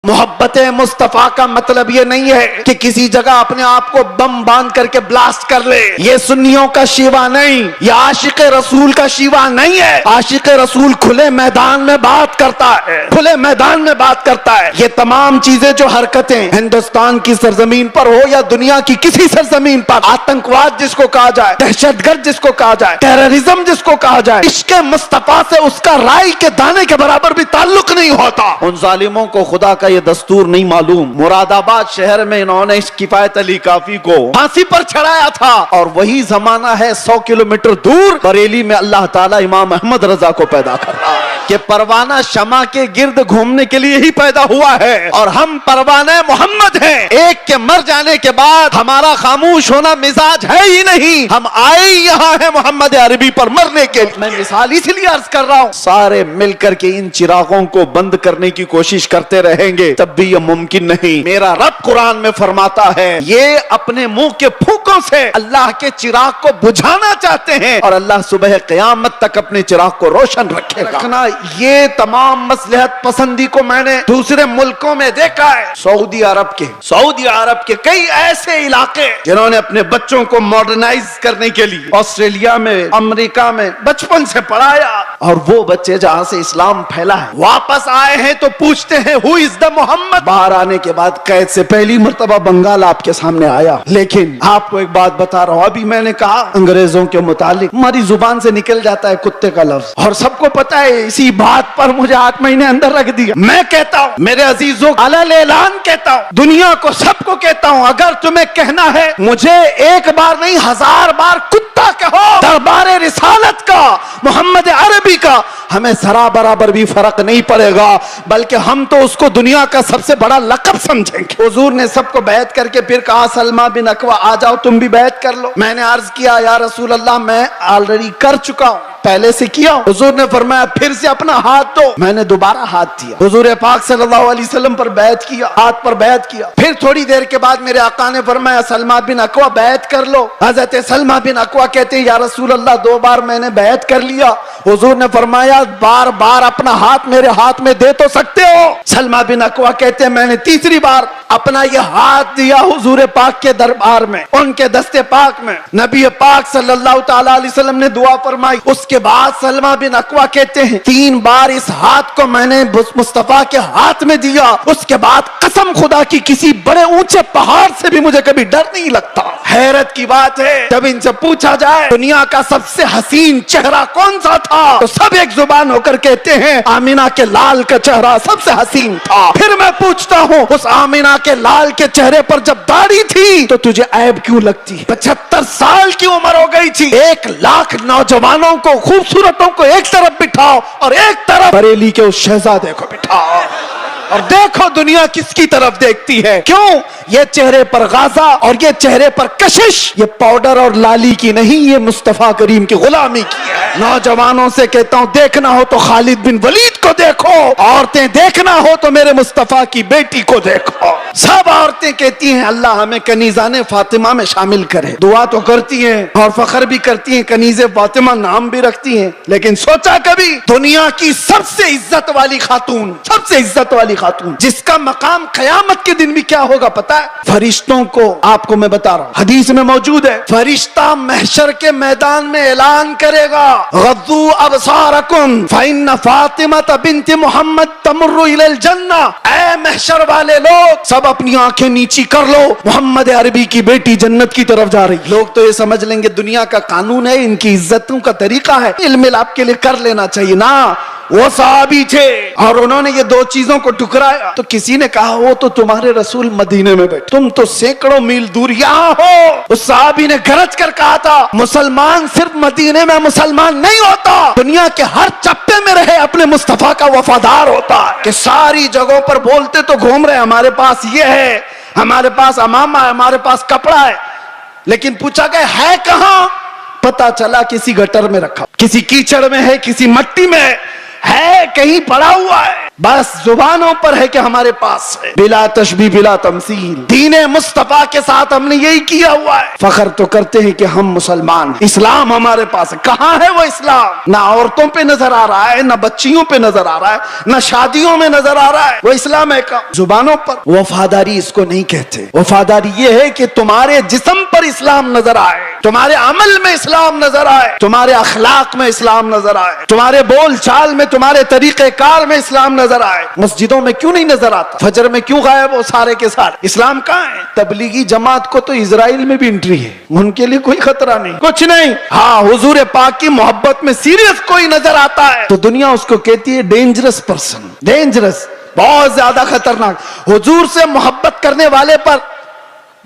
मोहब्बत मुस्तफा का मतलब ये नहीं है कि किसी जगह अपने आप को बम बांध करके ब्लास्ट कर ले। ये सुन्नियों का शिवा नहीं, ये आशिक रसूल का शिवा नहीं है। आशिक रसूल खुले मैदान में बात करता है, खुले मैदान में बात करता है। ये तमाम चीजें जो हरकतें हिंदुस्तान की सरजमीन पर हो या दुनिया की किसी सरजमीन पर, आतंकवाद जिसको कहा जाए, दहशतगर्द जिसको कहा जाए, टेररिज्म जिसको कहा जाए, इश्क़े मुस्तफा से उसका राई के दाने के बराबर भी ताल्लुक नहीं होता। उन जालिमों को खुदा का ये दस्तूर नहीं मालूम। मुरादाबाद शहर में इन्होंने किफायत अली काफी को फांसी पर चढ़ाया था, और वही जमाना है 100 किलोमीटर दूर बरेली में अल्लाह ताला इमाम अहमद रजा को पैदा कर रहा है कि परवाना शमा के गिर्द घूमने के लिए ही पैदा हुआ है, और हम परवाने मोहम्मद हैं। एक के मर जाने के बाद हमारा खामोश होना मिजाज है ही नहीं। हम आए यहाँ है मोहम्मद अरबी पर मरने के लिए। मैं मिसाल इसलिए अर्ज कर रहा हूँ, सारे मिलकर के इन चिरागों को बंद करने की कोशिश करते रहेंगे तब भी यह मुमकिन नहीं। मेरा रब कुरान में फरमाता है, ये अपने मुंह के फूकों से अल्लाह के चिराग को बुझाना चाहते हैं, और अल्लाह सुबह क़यामत तक अपने चिराग को रोशन रखेगा। ये तमाम मसलहत पसंदी को मैंने दूसरे मुल्कों में देखा है। सऊदी अरब के कई ऐसे इलाके जिन्होंने अपने बच्चों को मॉडर्नाइज करने के लिए ऑस्ट्रेलिया में, अमेरिका में बचपन से पढ़ाया, और वो बच्चे जहां से इस्लाम फैला है वापस आए हैं तो पूछते हैं हु इज द मोहम्मद। बाहर आने के बाद कैद से पहली मर्तबा बंगाल आपके सामने आया। लेकिन आपको एक बात बता रहा हूं, अभी मैंने कहा अंग्रेजों के मुतालिक हमारी जुबान से निकल जाता है कुत्ते का लफ्ज, और सबको पता है। इसी बात पर मुझे 8 महीने अंदर रख दिया। मैं कहता हूं मेरे अजीजों, अलल ऐलान कहता हूं, दुनिया को, सबको कहता हूं, अगर तुम्हें कहना है मुझे एक बार नहीं 1000 बार कुत्ता कहो, दरबारे रिसालत का, मोहम्मद अरबी का, हमें जरा बराबर भी फर्क नहीं पड़ेगा, बल्कि हम तो उसको दुनिया का सबसे बड़ा लक़ब समझेंगे। हुजूर ने सबको बैत करके फिर कहा, सलमा बिन अकवा आ जाओ तुम भी बैत कर लो। मैंने अर्ज किया, या रसूल अल्लाह मैं ऑलरेडी कर चुका हूं, पहले से किया। हुजूर ने फरमाया फिर से अपना हाथ दो। मैंने दोबारा हाथ दिया। हुजूर पाक सल्लल्लाहु अलैहि वसल्लम पर बैत किया, हाथ पर बैत किया। फिर थोड़ी देर के बाद मेरे आका ने फरमाया, सलमा बिन अकवा बैत कर लो। हजरत सलमा बिन अकवा कहते हैं, या रसूल अल्लाह 2 बार मैंने बैत कर लिया। हुजूर ने फरमाया बार बार अपना हाथ मेरे हाथ में दे तो सकते हो। सलमा बिन अकवा कहते हैं, मैंने तीसरी बार अपना यह हाथ दिया हुजूर पाक के दरबार में, उनके दस्ते पाक में। नबी पाक सल्लल्लाहु ताला अलैहि वसल्लम ने दुआ फरमाई। उसके बाद सलमा बिन अकवा कहते हैं, 3 बार इस हाथ को मैंने मुस्तफा के हाथ में दिया। उसके बाद कसम खुदा की किसी बड़े ऊंचे पहाड़ से भी मुझे कभी डर नहीं लगता। हैरत की बात है, जब इनसे पूछा जाए दुनिया का सबसे हसीन चेहरा कौन सा था, तो सब एक जुबान होकर कहते हैं आमिना के लाल का चेहरा सबसे हसीन था। फिर मैं पूछता हूँ, उस आमिना के लाल के चेहरे पर जब दाढ़ी थी तो तुझे ऐब क्यों लगती है? 75 साल की उम्र हो गई थी। 1 लाख नौजवानों को, खूबसूरतों को एक तरफ बिठाओ और एक तरफ बरेली के उस शहजादे को बिठाओ, और देखो दुनिया किसकी तरफ देखती है। क्यों? ये चेहरे पर गाजा और ये चेहरे पर कशिश, ये पाउडर और लाली की नहीं, ये मुस्तफा करीम की गुलामी की है। नौजवानों से कहता हूं, देखना हो तो खालिद बिन वलीद को देखो, औरतें देखना हो तो मेरे मुस्तफा की बेटी को देखो। सब औरतें कहती हैं अल्लाह हमें कनीज़ाने फातिमा में शामिल करे। दुआ तो करती हैं और फख्र भी करती हैं, कनीज़े फातिमा नाम भी रखती हैं। लेकिन सोचा कभी दुनिया की सबसे इज्जत वाली खातून, सबसे इज्जत वाली खातून, जिसका मकाम क़यामत के दिन भी क्या होगा पता है? फरिश्तों को आपको मैं बता रहा हूं, हदीस में मौजूद है, फरिश्ता महशर के मैदान में ऐलान करेगा, गद्दू अबसारकुम फ़इन्न फातिमा बिन्त मोहम्मद तमुर्रु इलल जन्ना। ऐ महशर वाले लोग, सब अपनी आंखें नीची कर लो, मोहम्मद अरबी की बेटी जन्नत की तरफ जा रही। लोग तो ये समझ लेंगे दुनिया का कानून है, इनकी इज्जतों का तरीका है, इल्म आपके लिए कर लेना चाहिए ना। वो सहाबी थे और उन्होंने ये 2 चीजों को टुकराया। तो किसी ने कहा वो तो तुम्हारे रसूल मदीने में बैठे, तुम तो सैकड़ों मील दूर यहाँ हो। उस सहाबी ने गरज कर कहा था, मुसलमान सिर्फ मदीने में मुसलमान नहीं होता, दुनिया के हर चप्पे में रहे अपने मुस्तफा का वफादार होता है। कि सारी जगहों पर बोलते तो घूम रहे, हमारे पास ये है, हमारे पास अमामा है, हमारे पास कपड़ा है, लेकिन पूछा गया है कहाँ? पता चला किसी गटर में रखा, किसी कीचड़ में है, किसी मट्टी में है। है कहीं पड़ा हुआ है, बस जुबानों पर है कि हमारे पास है। बिला तशबीह बिला तमसील दीने मुस्तफा के साथ हमने यही किया हुआ है। फख्र तो करते हैं कि हम मुसलमान हैं, इस्लाम हमारे पास है। कहां है वो इस्लाम? ना औरतों पे नजर आ रहा है, ना बच्चियों पे नजर आ रहा है, ना शादियों में नजर आ रहा है। वो इस्लाम है का जुबानों पर। वफादारी इसको नहीं कहते। वफादारी ये है कि तुम्हारे जिस्म पर इस्लाम नजर आए, तुम्हारे अमल में इस्लाम नजर आए, तुम्हारे अखलाक में इस्लाम नजर आए, तुम्हारे बोल चाल में, तुम्हारे तरीके कार में इस्लाम नजर आए। मस्जिदों में क्यों नहीं नजर आता? फजर में क्यों गायब हो सारे के सारे? इस्लाम कहां है? तबलीगी जमात को तो इजराइल में भी एंट्री है, उनके लिए कोई खतरा नहीं, कुछ नहीं। हाँ, हुजूर पाक की मोहब्बत में सीरियस कोई नजर आता है तो दुनिया उसको कहती है डेंजरस पर्सन, डेंजरस, बहुत ज्यादा खतरनाक। हुजूर से मोहब्बत करने वाले पर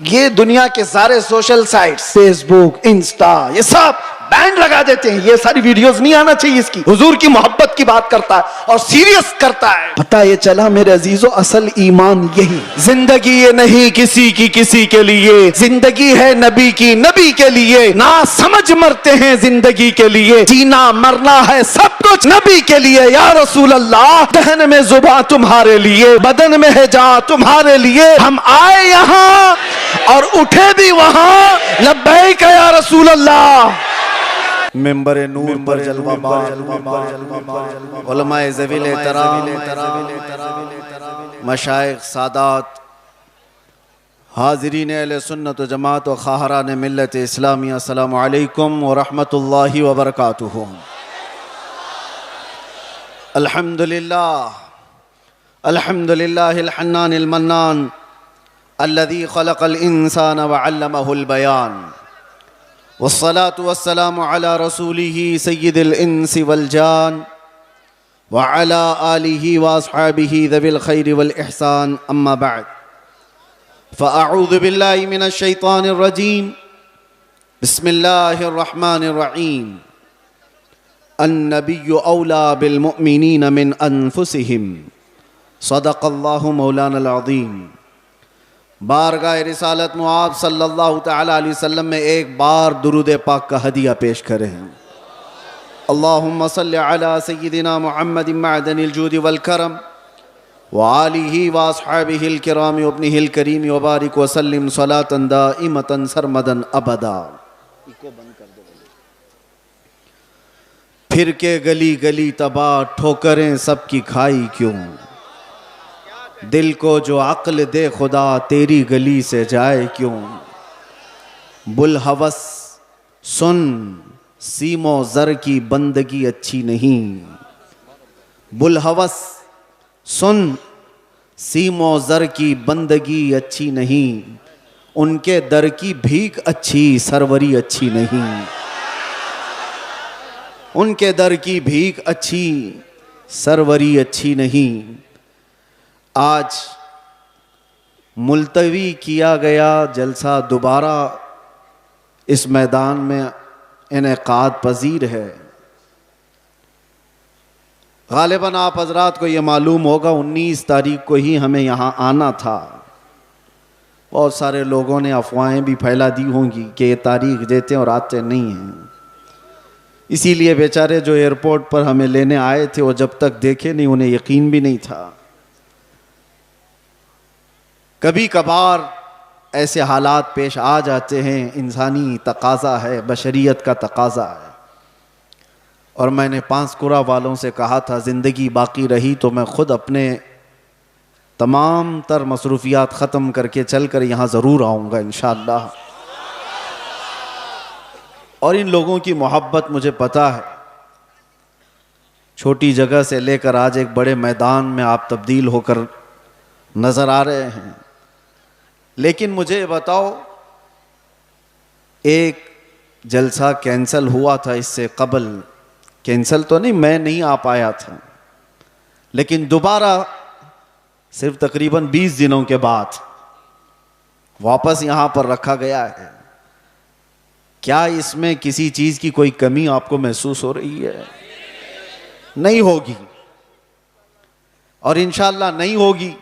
ये दुनिया के सारे सोशल साइट्स, फेसबुक, इंस्टा, ये सब बैंड लगा देते हैं। ये सारी वीडियोस नहीं आना चाहिए इसकी। हुजूर की मोहब्बत की बात करता है और सीरियस करता है। पता ये चला मेरे अजीजों, असल ईमान यही। जिंदगी ये नहीं किसी की किसी के लिए, जिंदगी है नबी की नबी के लिए। ना समझ मरते हैं जिंदगी के लिए, जीना मरना है सब कुछ नबी के लिए। या रसूल अल्लाह, दहन में जुबान तुम्हारे लिए, बदन में है जान तुम्हारे लिए। हम आए यहाँ और उठे भी वहां, लब्बैक या रसूल अल्लाह। मेंबर नूर पर जलवा उलमाए ज़वील एहतराम, मशाइख सादात, हाज़रीन अहले सुन्नत व जमात व ख़ाहरान मिल्लत इस्लामिया, अस्सलामु अलैकुम व रहमतुल्लाहि व बरकातुहू। अल्हम्दुलिल्लाह अल्हम्दुलिल्लाहिल हन्नानिल मन्नान अल्लज़ी ख़लक़ल इंसान व अल्लमहुल बयान। वस्सलातु वस्सलामु अला रसूलिही सय्यिदिल इंसी वल जान व अला आलिही व अस्हाबिही ज़विल खैरि वल इहसान, अम्मा बअद। फ़अऊज़ु बिल्लाहि मिनश शैतानिर रजीम, बिस्मिल्लाहिर रहमानिर रहीम। अन्नबिय्यु औला बिल मुअमिनीन मिन अनफुसिहिम, सदक़ल्लाहु मौलानल अज़ीम। बारगाह रिसालत मुआब सल्लल्लाहु तआला अलैहि वसल्लम में एक बार दुरूद पाक का हदिया पेश करें। अल्लाहुम्मा सल्लि अला सय्यिदिना मुहम्मदिन मअदनिल जूदि वल करम व आलिहि व अस्हाबिहिल किराम व इब्निहिल करीम व बारिक व सल्लिम सलातन दाइमतन सरमदन अबदा। फिर के गली गली तबाह, ठोकरें सबकी खाई क्यों? दिल को जो अक्ल दे खुदा, तेरी गली से जाए क्यों? बुलहवस सुन, सीमो ज़र की बंदगी अच्छी नहीं। बुलहवस सुन, सीमो ज़र की बंदगी अच्छी नहीं। उनके दर की भीख अच्छी, सरवरी अच्छी नहीं। उनके दर की भीख अच्छी, सरवरी अच्छी नहीं। आज मुलतवी किया गया जलसा दोबारा इस मैदान में इनेकाद पजीर है। गालिबन आप हजरात को ये मालूम होगा 19 तारीख को ही हमें यहाँ आना था। बहुत सारे लोगों ने अफवाहें भी फैला दी होंगी कि ये तारीख देते हैं और आते नहीं हैं। इसीलिए बेचारे जो एयरपोर्ट पर हमें लेने आए थे वो जब तक देखे नहीं उन्हें यकीन भी नहीं था। कभी कभार ऐसे हालात पेश आ जाते हैं, इंसानी तकाज़ा है, बशरियत का तकाज़ा है। और मैंने पांसकुरा वालों से कहा था ज़िंदगी बाकी रही तो मैं ख़ुद अपने तमाम तर मसरूफियात ख़त्म करके चल कर यहाँ ज़रूर आऊँगा इंशाअल्लाह। और इन लोगों की मोहब्बत मुझे पता है। छोटी जगह से लेकर आज एक बड़े मैदान में आप तब्दील होकर नज़र आ रहे हैं। लेकिन मुझे बताओ, एक जलसा कैंसिल हुआ था इससे कबल, कैंसिल तो नहीं, मैं नहीं आ पाया था, लेकिन दोबारा सिर्फ तकरीबन 20 दिनों के बाद वापस यहाँ पर रखा गया है। क्या इसमें किसी चीज़ की कोई कमी आपको महसूस हो रही है? नहीं होगी और इंशाअल्लाह नहीं होगी।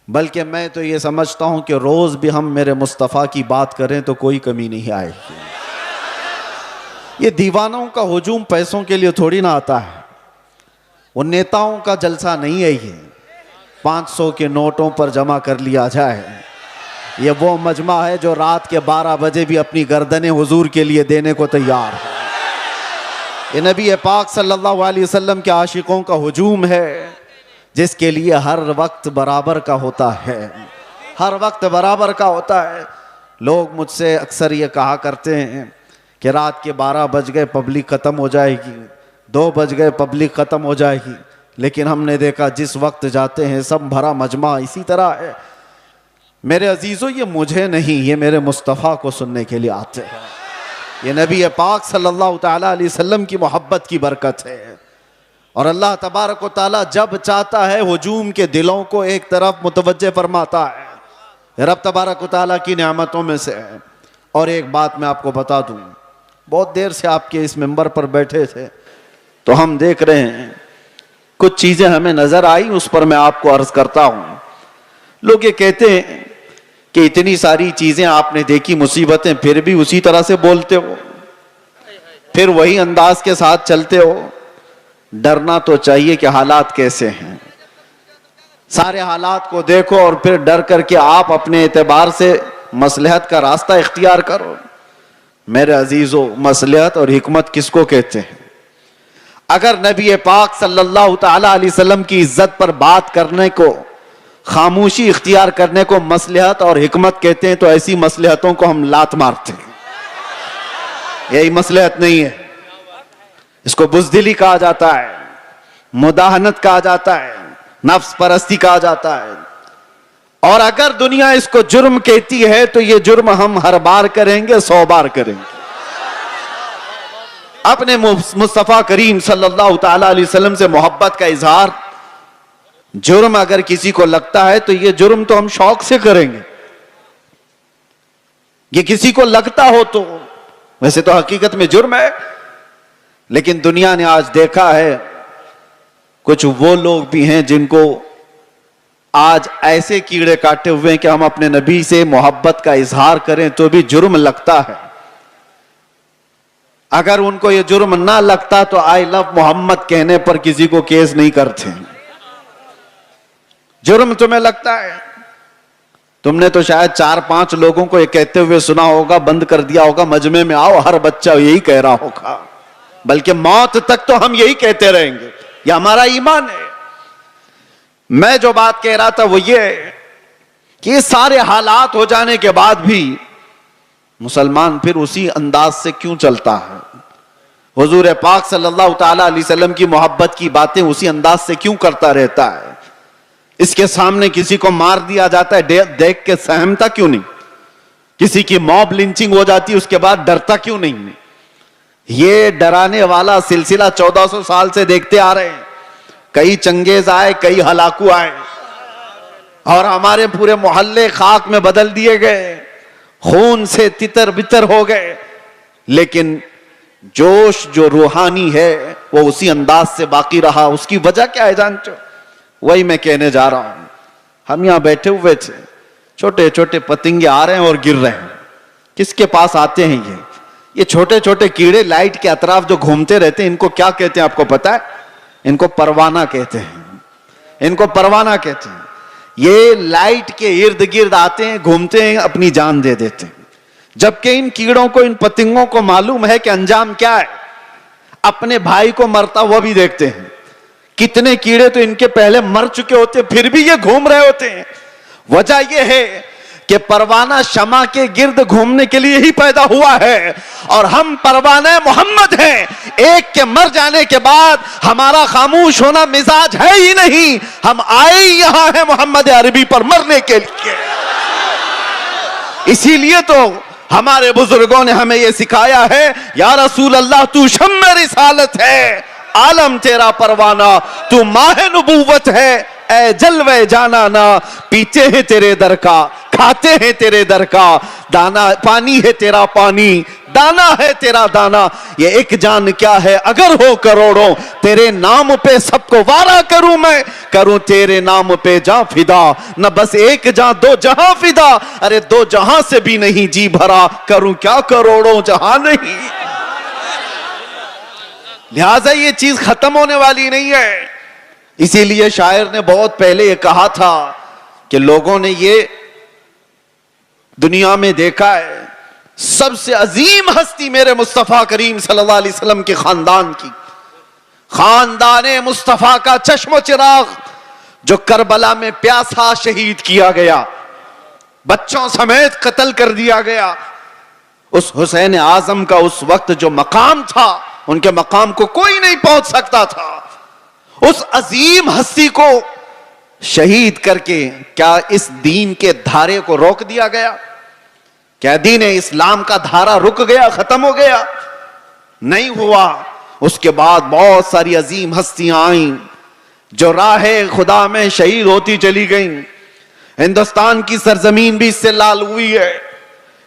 बल्कि मैं तो ये समझता हूं कि रोज़ भी हम मेरे मुस्तफ़ा की बात करें तो कोई कमी नहीं आएगी। ये दीवानों का हुजूम पैसों के लिए थोड़ी ना आता है। वो नेताओं का जलसा नहीं है, ये 500 के नोटों पर जमा कर लिया जाए। ये वो मजमा है जो रात के 12 बजे भी अपनी गर्दनें हुजूर के लिए देने को तैयार है। ये नबी पाक सल्लल्लाहु अलैहि वसल्लम के आशिकों का हुजूम है, जिसके लिए हर वक्त बराबर का होता है, हर वक्त बराबर का होता है। लोग मुझसे अक्सर ये कहा करते हैं कि रात के 12 बज गए पब्लिक ख़त्म हो जाएगी, 2 बज गए पब्लिक ख़त्म हो जाएगी, लेकिन हमने देखा जिस वक्त जाते हैं सब भरा मजमा इसी तरह है। मेरे अजीज़ों, ये मुझे नहीं, ये मेरे मुस्तफ़ा को सुनने के लिए आते हैं। ये नबी पाक सल्लल्लाहु तआला अलैहि वसल्लम की मोहब्बत की बरकत है। और अल्लाह तबारक व तआला जब चाहता है हुजूम के दिलों को एक तरफ मुतवज्जे फरमाता है, रब तबारक व तआला की नेमतों में से है। और एक बात मैं आपको बता दूं, बहुत देर से आपके इस मिंबर पर बैठे थे तो हम देख रहे हैं कुछ चीज़ें हमें नज़र आई, उस पर मैं आपको अर्ज़ करता हूँ। लोग ये कहते हैं कि इतनी सारी चीज़ें आपने देखी, मुसीबतें, फिर भी उसी तरह से बोलते हो, फिर वही अंदाज के साथ चलते हो। डरना तो चाहिए कि हालात कैसे हैं, सारे हालात को देखो और फिर डर करके आप अपने एतबार से मसलहत का रास्ता इख्तियार करो। मेरे अजीजों, मसलहत और हिकमत किसको कहते हैं? अगर नबी पाक सल्लल्लाहु तआला अलैहि वसल्लम की इज्जत पर बात करने को, खामोशी इख्तियार करने को मसलहत और हिकमत कहते हैं, तो ऐसी मसलहतों को हम लात मारते हैं। यही मसलहत नहीं है, इसको बुज़दिली कहा जाता है, मुदाहनत कहा जाता है, नफ्स परस्ती कहा जाता है। और अगर दुनिया इसको जुर्म कहती है तो ये जुर्म हम हर बार करेंगे, 100 बार करेंगे। अपने मुस्तफ़ा करीम सल्लल्लाहु तआला अलैहि वसल्लम से मोहब्बत का इजहार जुर्म अगर किसी को लगता है तो ये जुर्म तो हम शौक से करेंगे। ये किसी को लगता हो तो, वैसे तो हकीकत में जुर्म है। लेकिन दुनिया ने आज देखा है कुछ वो लोग भी हैं जिनको आज ऐसे कीड़े काटे हुए हैं कि हम अपने नबी से मोहब्बत का इजहार करें तो भी जुर्म लगता है। अगर उनको ये जुर्म ना लगता तो आई लव मोहम्मद कहने पर किसी को केस नहीं करते। जुर्म तुम्हें लगता है, तुमने तो शायद 4-5 लोगों को ये कहते हुए सुना होगा, बंद कर दिया होगा, मजमे में आओ, हर बच्चा यही कह रहा होगा, बल्कि मौत तक तो हम यही कहते रहेंगे, यह हमारा ईमान है। मैं जो बात कह रहा था वो ये कि ये सारे हालात हो जाने के बाद भी मुसलमान फिर उसी अंदाज से क्यों चलता है? हुजूर पाक सल्लल्लाहु तआला अलैहि वसल्लम की मोहब्बत की बातें उसी अंदाज से क्यों करता रहता है? इसके सामने किसी को मार दिया जाता है, देख के सहमता क्यों नहीं? किसी की मॉब लिंचिंग हो जाती है, उसके बाद डरता क्यों नहीं? ये डराने वाला सिलसिला 1400 साल से देखते आ रहे हैं। कई चंगेज आए, कई हलाकू आए और हमारे पूरे मोहल्ले खाक में बदल दिए गए, खून से तितर बितर हो गए। लेकिन जोश जो रूहानी है वो उसी अंदाज से बाकी रहा। उसकी वजह क्या है जानते हो? वही मैं कहने जा रहा हूं। हम यहां बैठे हुए थे, छोटे छोटे पतंगे आ रहे हैं और गिर रहे हैं। किसके पास आते हैं ये छोटे छोटे कीड़े लाइट के अतराफ जो घूमते रहते हैं, इनको क्या कहते हैं आपको पता है? इनको परवाना कहते हैं। इनको परवाना कहते हैं। ये लाइट के इर्द गिर्द आते हैं, घूमते हैं, अपनी जान दे देते हैं। जबकि इन कीड़ों को, इन पतंगों को मालूम है कि अंजाम क्या है। अपने भाई को मरता हुआ भी देखते हैं। कितने कीड़े तो इनके पहले मर चुके होते, फिर भी ये घूम रहे होते हैं। वजह यह है कि परवाना शमा के गिर्द घूमने के लिए ही पैदा हुआ है और हम परवाने मोहम्मद हैं। एक के मर जाने के बाद हमारा खामोश होना मिजाज है ही नहीं। हम आए यहां हैं मोहम्मद अरबी पर मरने के लिए। इसीलिए तो हमारे बुजुर्गों ने हमें यह सिखाया है, या रसूल अल्लाह तू शम्मे रिसालत है, आलम तेरा परवाना, तू माह नबूवत है, ए जलवे जाना ना। पीते हैं तेरे दर का, खाते हैं तेरे दर का, दाना पानी है तेरा पानी, दाना है तेरा दाना। ये एक जान क्या है अगर हो करोड़ों, तेरे नाम पे सबको वारा करूं मैं, करूं तेरे नाम पे जा फिदा। न बस एक जा दो जहां फिदा, अरे 2 जहां से भी नहीं जी भरा, करूं क्या करोड़ों जहां नहीं। लिहाजा ये चीज खत्म होने वाली नहीं है। इसीलिए शायर ने बहुत पहले ये कहा था कि लोगों ने ये दुनिया में देखा है, सबसे अजीम हस्ती मेरे मुस्तफा करीम सल्लल्लाहु अलैहि वसल्लम के खानदान की, खानदाने मुस्तफा का चश्मो चिराग जो करबला में प्यासा शहीद किया गया, बच्चों समेत कत्ल कर दिया गया, उस हुसैन आजम का उस वक्त जो मकाम था, उनके मकाम को कोई नहीं पहुंच सकता था। उस अजीम हस्ती को शहीद करके क्या इस दीन के धारे को रोक दिया गया? क्या दीन इस्लाम का धारा रुक गया, खत्म हो गया? नहीं हुआ। उसके बाद बहुत सारी अजीम हस्तियां आईं जो राहे खुदा में शहीद होती चली गईं। हिंदुस्तान की सरजमीन भी इससे लाल हुई है।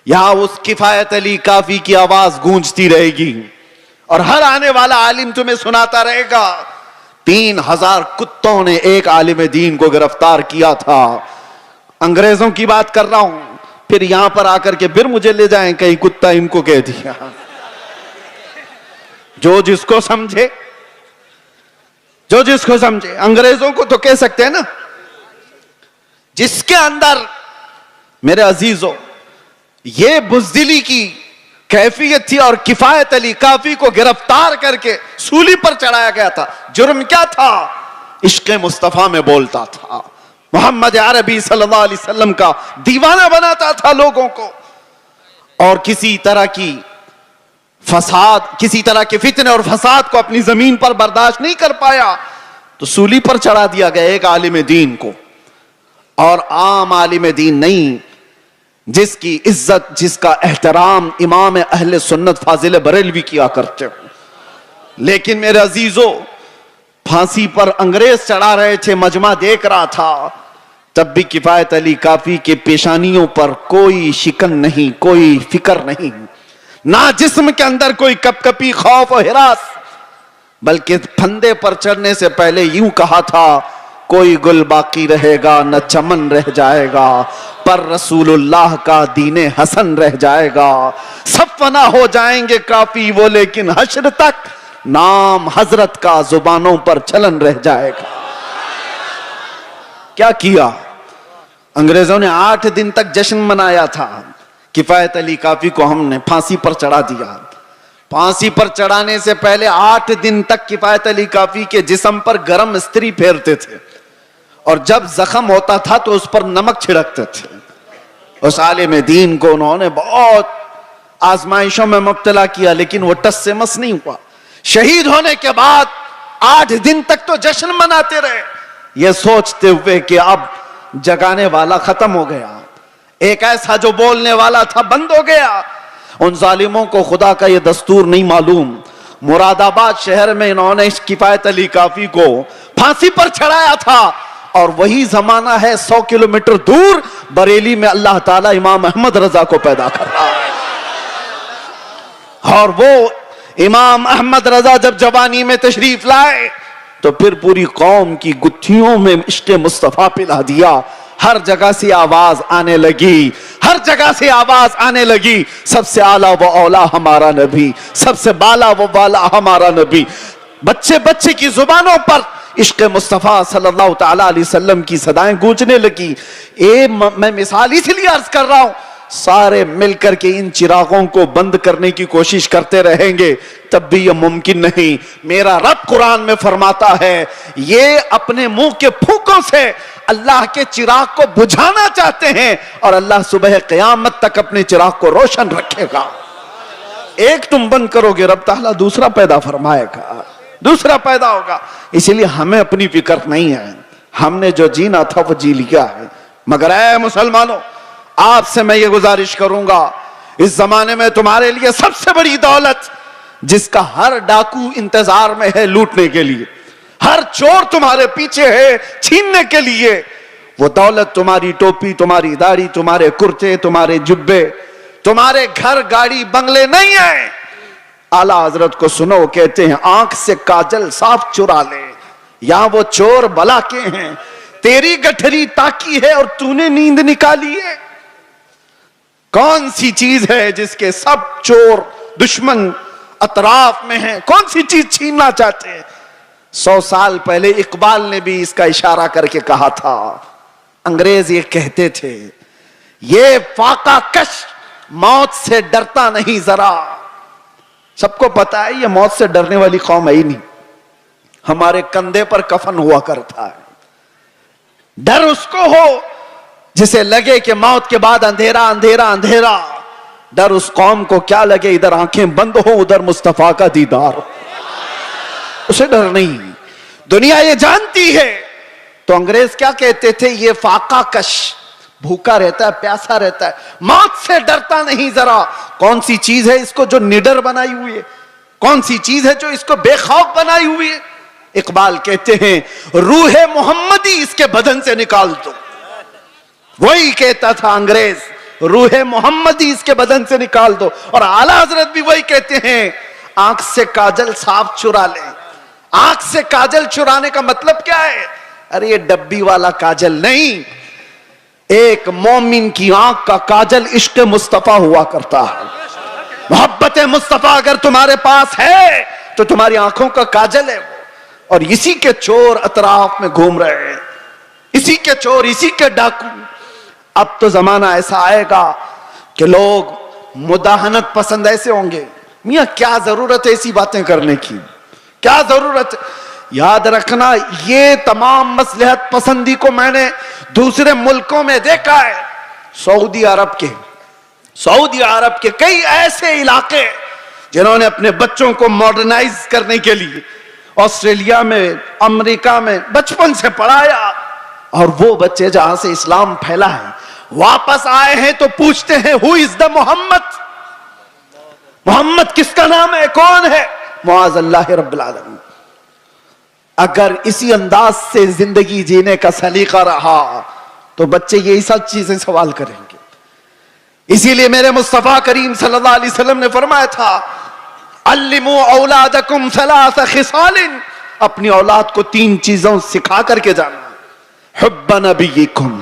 यहां उस किफायत अली काफी की आवाज गूंजती रहेगी और हर आने वाला आलिम तुम्हें सुनाता रहेगा 3000 कुत्तों ने एक आलिम दीन को गिरफ्तार किया था। अंग्रेजों की बात कर रहा हूं, फिर यहां पर आकर के फिर मुझे ले जाएं कहीं कुत्ता इनको कह दिया। जो जिसको समझे, जो जिसको समझे। अंग्रेजों को तो कह सकते हैं ना, जिसके अंदर मेरे अजीजों ये बुज़दिली की कैफियत थी और किफायत अली काफी को गिरफ्तार करके सूली पर चढ़ाया गया था। जुर्म क्या था? इश्क मुस्तफा में बोलता था, मोहम्मद अरबी सल्लल्लाहु अलैहि वसल्लम का दीवाना बनाता था लोगों को, और किसी तरह की फसाद, किसी तरह के फितने और फसाद को अपनी जमीन पर बर्दाश्त नहीं कर पाया तो सूली पर चढ़ा दिया गया एक आलिम दीन को। और आम आलिम दीन नहीं, जिसकी इज्जत, जिसका एहतराम इमाम अहले सुन्नत फाजिल बरेलवी किया करते हो। लेकिन मेरे अजीजों, फांसी पर अंग्रेज चढ़ा रहे थे, मजमा देख रहा था, तब भी किफायत अली काफी के पेशानियों पर कोई शिकन नहीं, कोई फिक्र नहीं, ना जिस्म के अंदर कोई कपकपी, खौफ और हिरास, बल्कि फंदे पर चढ़ने से पहले यूं कहा था, कोई गुल बाकी रहेगा न चमन रह जाएगा, पर रसूलुल्लाह का दीने हसन रह जाएगा। सब फना हो जाएंगे काफी वो, लेकिन हश्र तक नाम हजरत का जुबानों पर चलन रह जाएगा। क्या किया? अंग्रेजों ने 8 दिन तक जश्न मनाया था। किफायत अली काफी को हमने फांसी पर चढ़ा दिया। फांसी पर चढ़ाने से पहले 8 दिन तक किफायत अली काफी के जिस्म पर गरम इस्त्री फेरते थे, और जब जख्म होता था तो उस पर नमक छिड़कते थे। उस आलिम दीन को उन्होंने बहुत आजमाइशों में मुब्तला किया, लेकिन वो टस से मस नहीं हुआ। शहीद होने के बाद 8 दिन तक तो जश्न मनाते रहे, ये सोचते हुए कि अब जगाने वाला खत्म हो गया, एक ऐसा जो बोलने वाला था बंद हो गया। उन जालिमों को खुदा का ये दस्तूर नहीं मालूम, मुरादाबाद शहर में इन्होंने इस किफायत अली काफी को फांसी पर चढ़ाया था, और वही जमाना है 100 किलोमीटर दूर बरेली में अल्लाह ताला इमाम अहमद रजा को पैदा कर रहा है। और वो इमाम अहमद रजा जब जवानी में तशरीफ लाए तो फिर पूरी कौम की गुत्थियों में इश्क मुस्तफा पिला दिया। हर जगह से आवाज आने लगी, हर जगह से आवाज आने लगी, सबसे आला वो औला हमारा नबी, सबसे बाला वो बाला हमारा नबी। बच्चे बच्चे की जुबानों पर इश्क मुस्तफा सल्लल्लाहु ताला अलैहि वसल्लम की सदाएं गूंजने लगी। मैं मिसाल इसलिए अर्ज कर रहा हूं, सारे मिलकर के इन चिरागों को बंद करने की कोशिश करते रहेंगे तब भी यह मुमकिन नहीं। मेरा रब कुरान में फरमाता है, ये अपने मुंह के फूकों से अल्लाह के चिराग को बुझाना चाहते हैं, और अल्लाह सुबह क़यामत तक अपने चिराग को रोशन रखेगा। एक तुम बंद करोगे, रब ताला दूसरा पैदा फरमाएगा, दूसरा पैदा होगा। इसलिए हमें अपनी फिक्र नहीं है, हमने जो जीना था वो जी लिया है। मगर ऐ मुसलमानों, आपसे मैं ये गुजारिश करूंगा, इस जमाने में तुम्हारे लिए सबसे बड़ी दौलत जिसका हर डाकू इंतजार में है लूटने के लिए, हर चोर तुम्हारे पीछे है छीनने के लिए, वो दौलत तुम्हारी टोपी, तुम्हारी दाढ़ी, तुम्हारे कुर्ते, तुम्हारे जुब्बे, तुम्हारे घर गाड़ी बंगले नहीं है। आला हजरत को सुनो, कहते हैं आंख से काजल साफ चुरा ले, यहां वो चोर भला के हैं, तेरी गठरी ताकी है और तूने नींद निकाली है। कौन सी चीज है जिसके सब चोर दुश्मन अतराफ में हैं? कौन सी चीज छीनना चाहते हैं? 100 साल पहले इकबाल ने भी इसका इशारा करके कहा था। अंग्रेज ये कहते थे, ये फाका कश मौत से डरता नहीं जरा। सबको पता है ये मौत से डरने वाली कौम है ही नहीं। हमारे कंधे पर कफन हुआ करता है। डर उसको हो जिसे लगे कि मौत के बाद अंधेरा अंधेरा अंधेरा। डर उस कौम को क्या लगे इधर आंखें बंद हो उधर मुस्तफा का दीदार हो, उसे डर नहीं। दुनिया ये जानती है। तो अंग्रेज क्या कहते थे, ये फाका कश, भूखा रहता है, प्यासा रहता है, मौत से डरता नहीं जरा। कौन सी चीज है इसको जो निडर बनाई हुई है? कौन सी चीज है जो इसको बेखौफ बनाई हुई है? इकबाल कहते हैं, रूहे मोहम्मदी इसके बदन से निकाल दो। वही कहता था अंग्रेज, रूहे मोहम्मदी इसके बदन से निकाल दो। और आला हजरत भी वही कहते हैं, आंख से काजल साफ चुरा ले। आंख से काजल चुराने का मतलब क्या है? अरे ये डब्बी वाला काजल नहीं, एक मोमिन की आंख का काजल इश्क मुस्तफा हुआ करता है। मोहब्बत मुस्तफा अगर तुम्हारे पास है तो तुम्हारी आंखों का काजल है वो। और इसी के चोर अतराफ में घूम रहे हैं, इसी के चोर, इसी के डाकू। अब तो जमाना ऐसा आएगा कि लोग मुदाहनत पसंद ऐसे होंगे। मियां क्या जरूरत है ऐसी बातें करने की, क्या जरूरत है? याद रखना, ये तमाम मसलहत पसंदी को मैंने दूसरे मुल्कों में देखा है। सऊदी अरब के कई ऐसे इलाके जिन्होंने अपने बच्चों को मॉडर्नाइज करने के लिए ऑस्ट्रेलिया में, अमेरिका में बचपन से पढ़ाया। और वो बच्चे जहां से इस्लाम फैला है वापस आए हैं तो पूछते हैं, who is the Mohammad? Mohammad किसका नाम है, कौन है? मुआज़ अल्लाह रब्बिल आलमीन। अगर इसी अंदाज से जिंदगी जीने का सलीका रहा तो बच्चे यही सब चीजें सवाल करेंगे। इसीलिए मेरे मुस्तफा करीम सल्लल्लाहु अलैहि वसल्लम ने फरमाया था, अल्लिमू औलादकुम सलास खिसालिन, अपनी औलाद को 3 चीजों सिखा करके जाना। हुब्ब नबीकुम,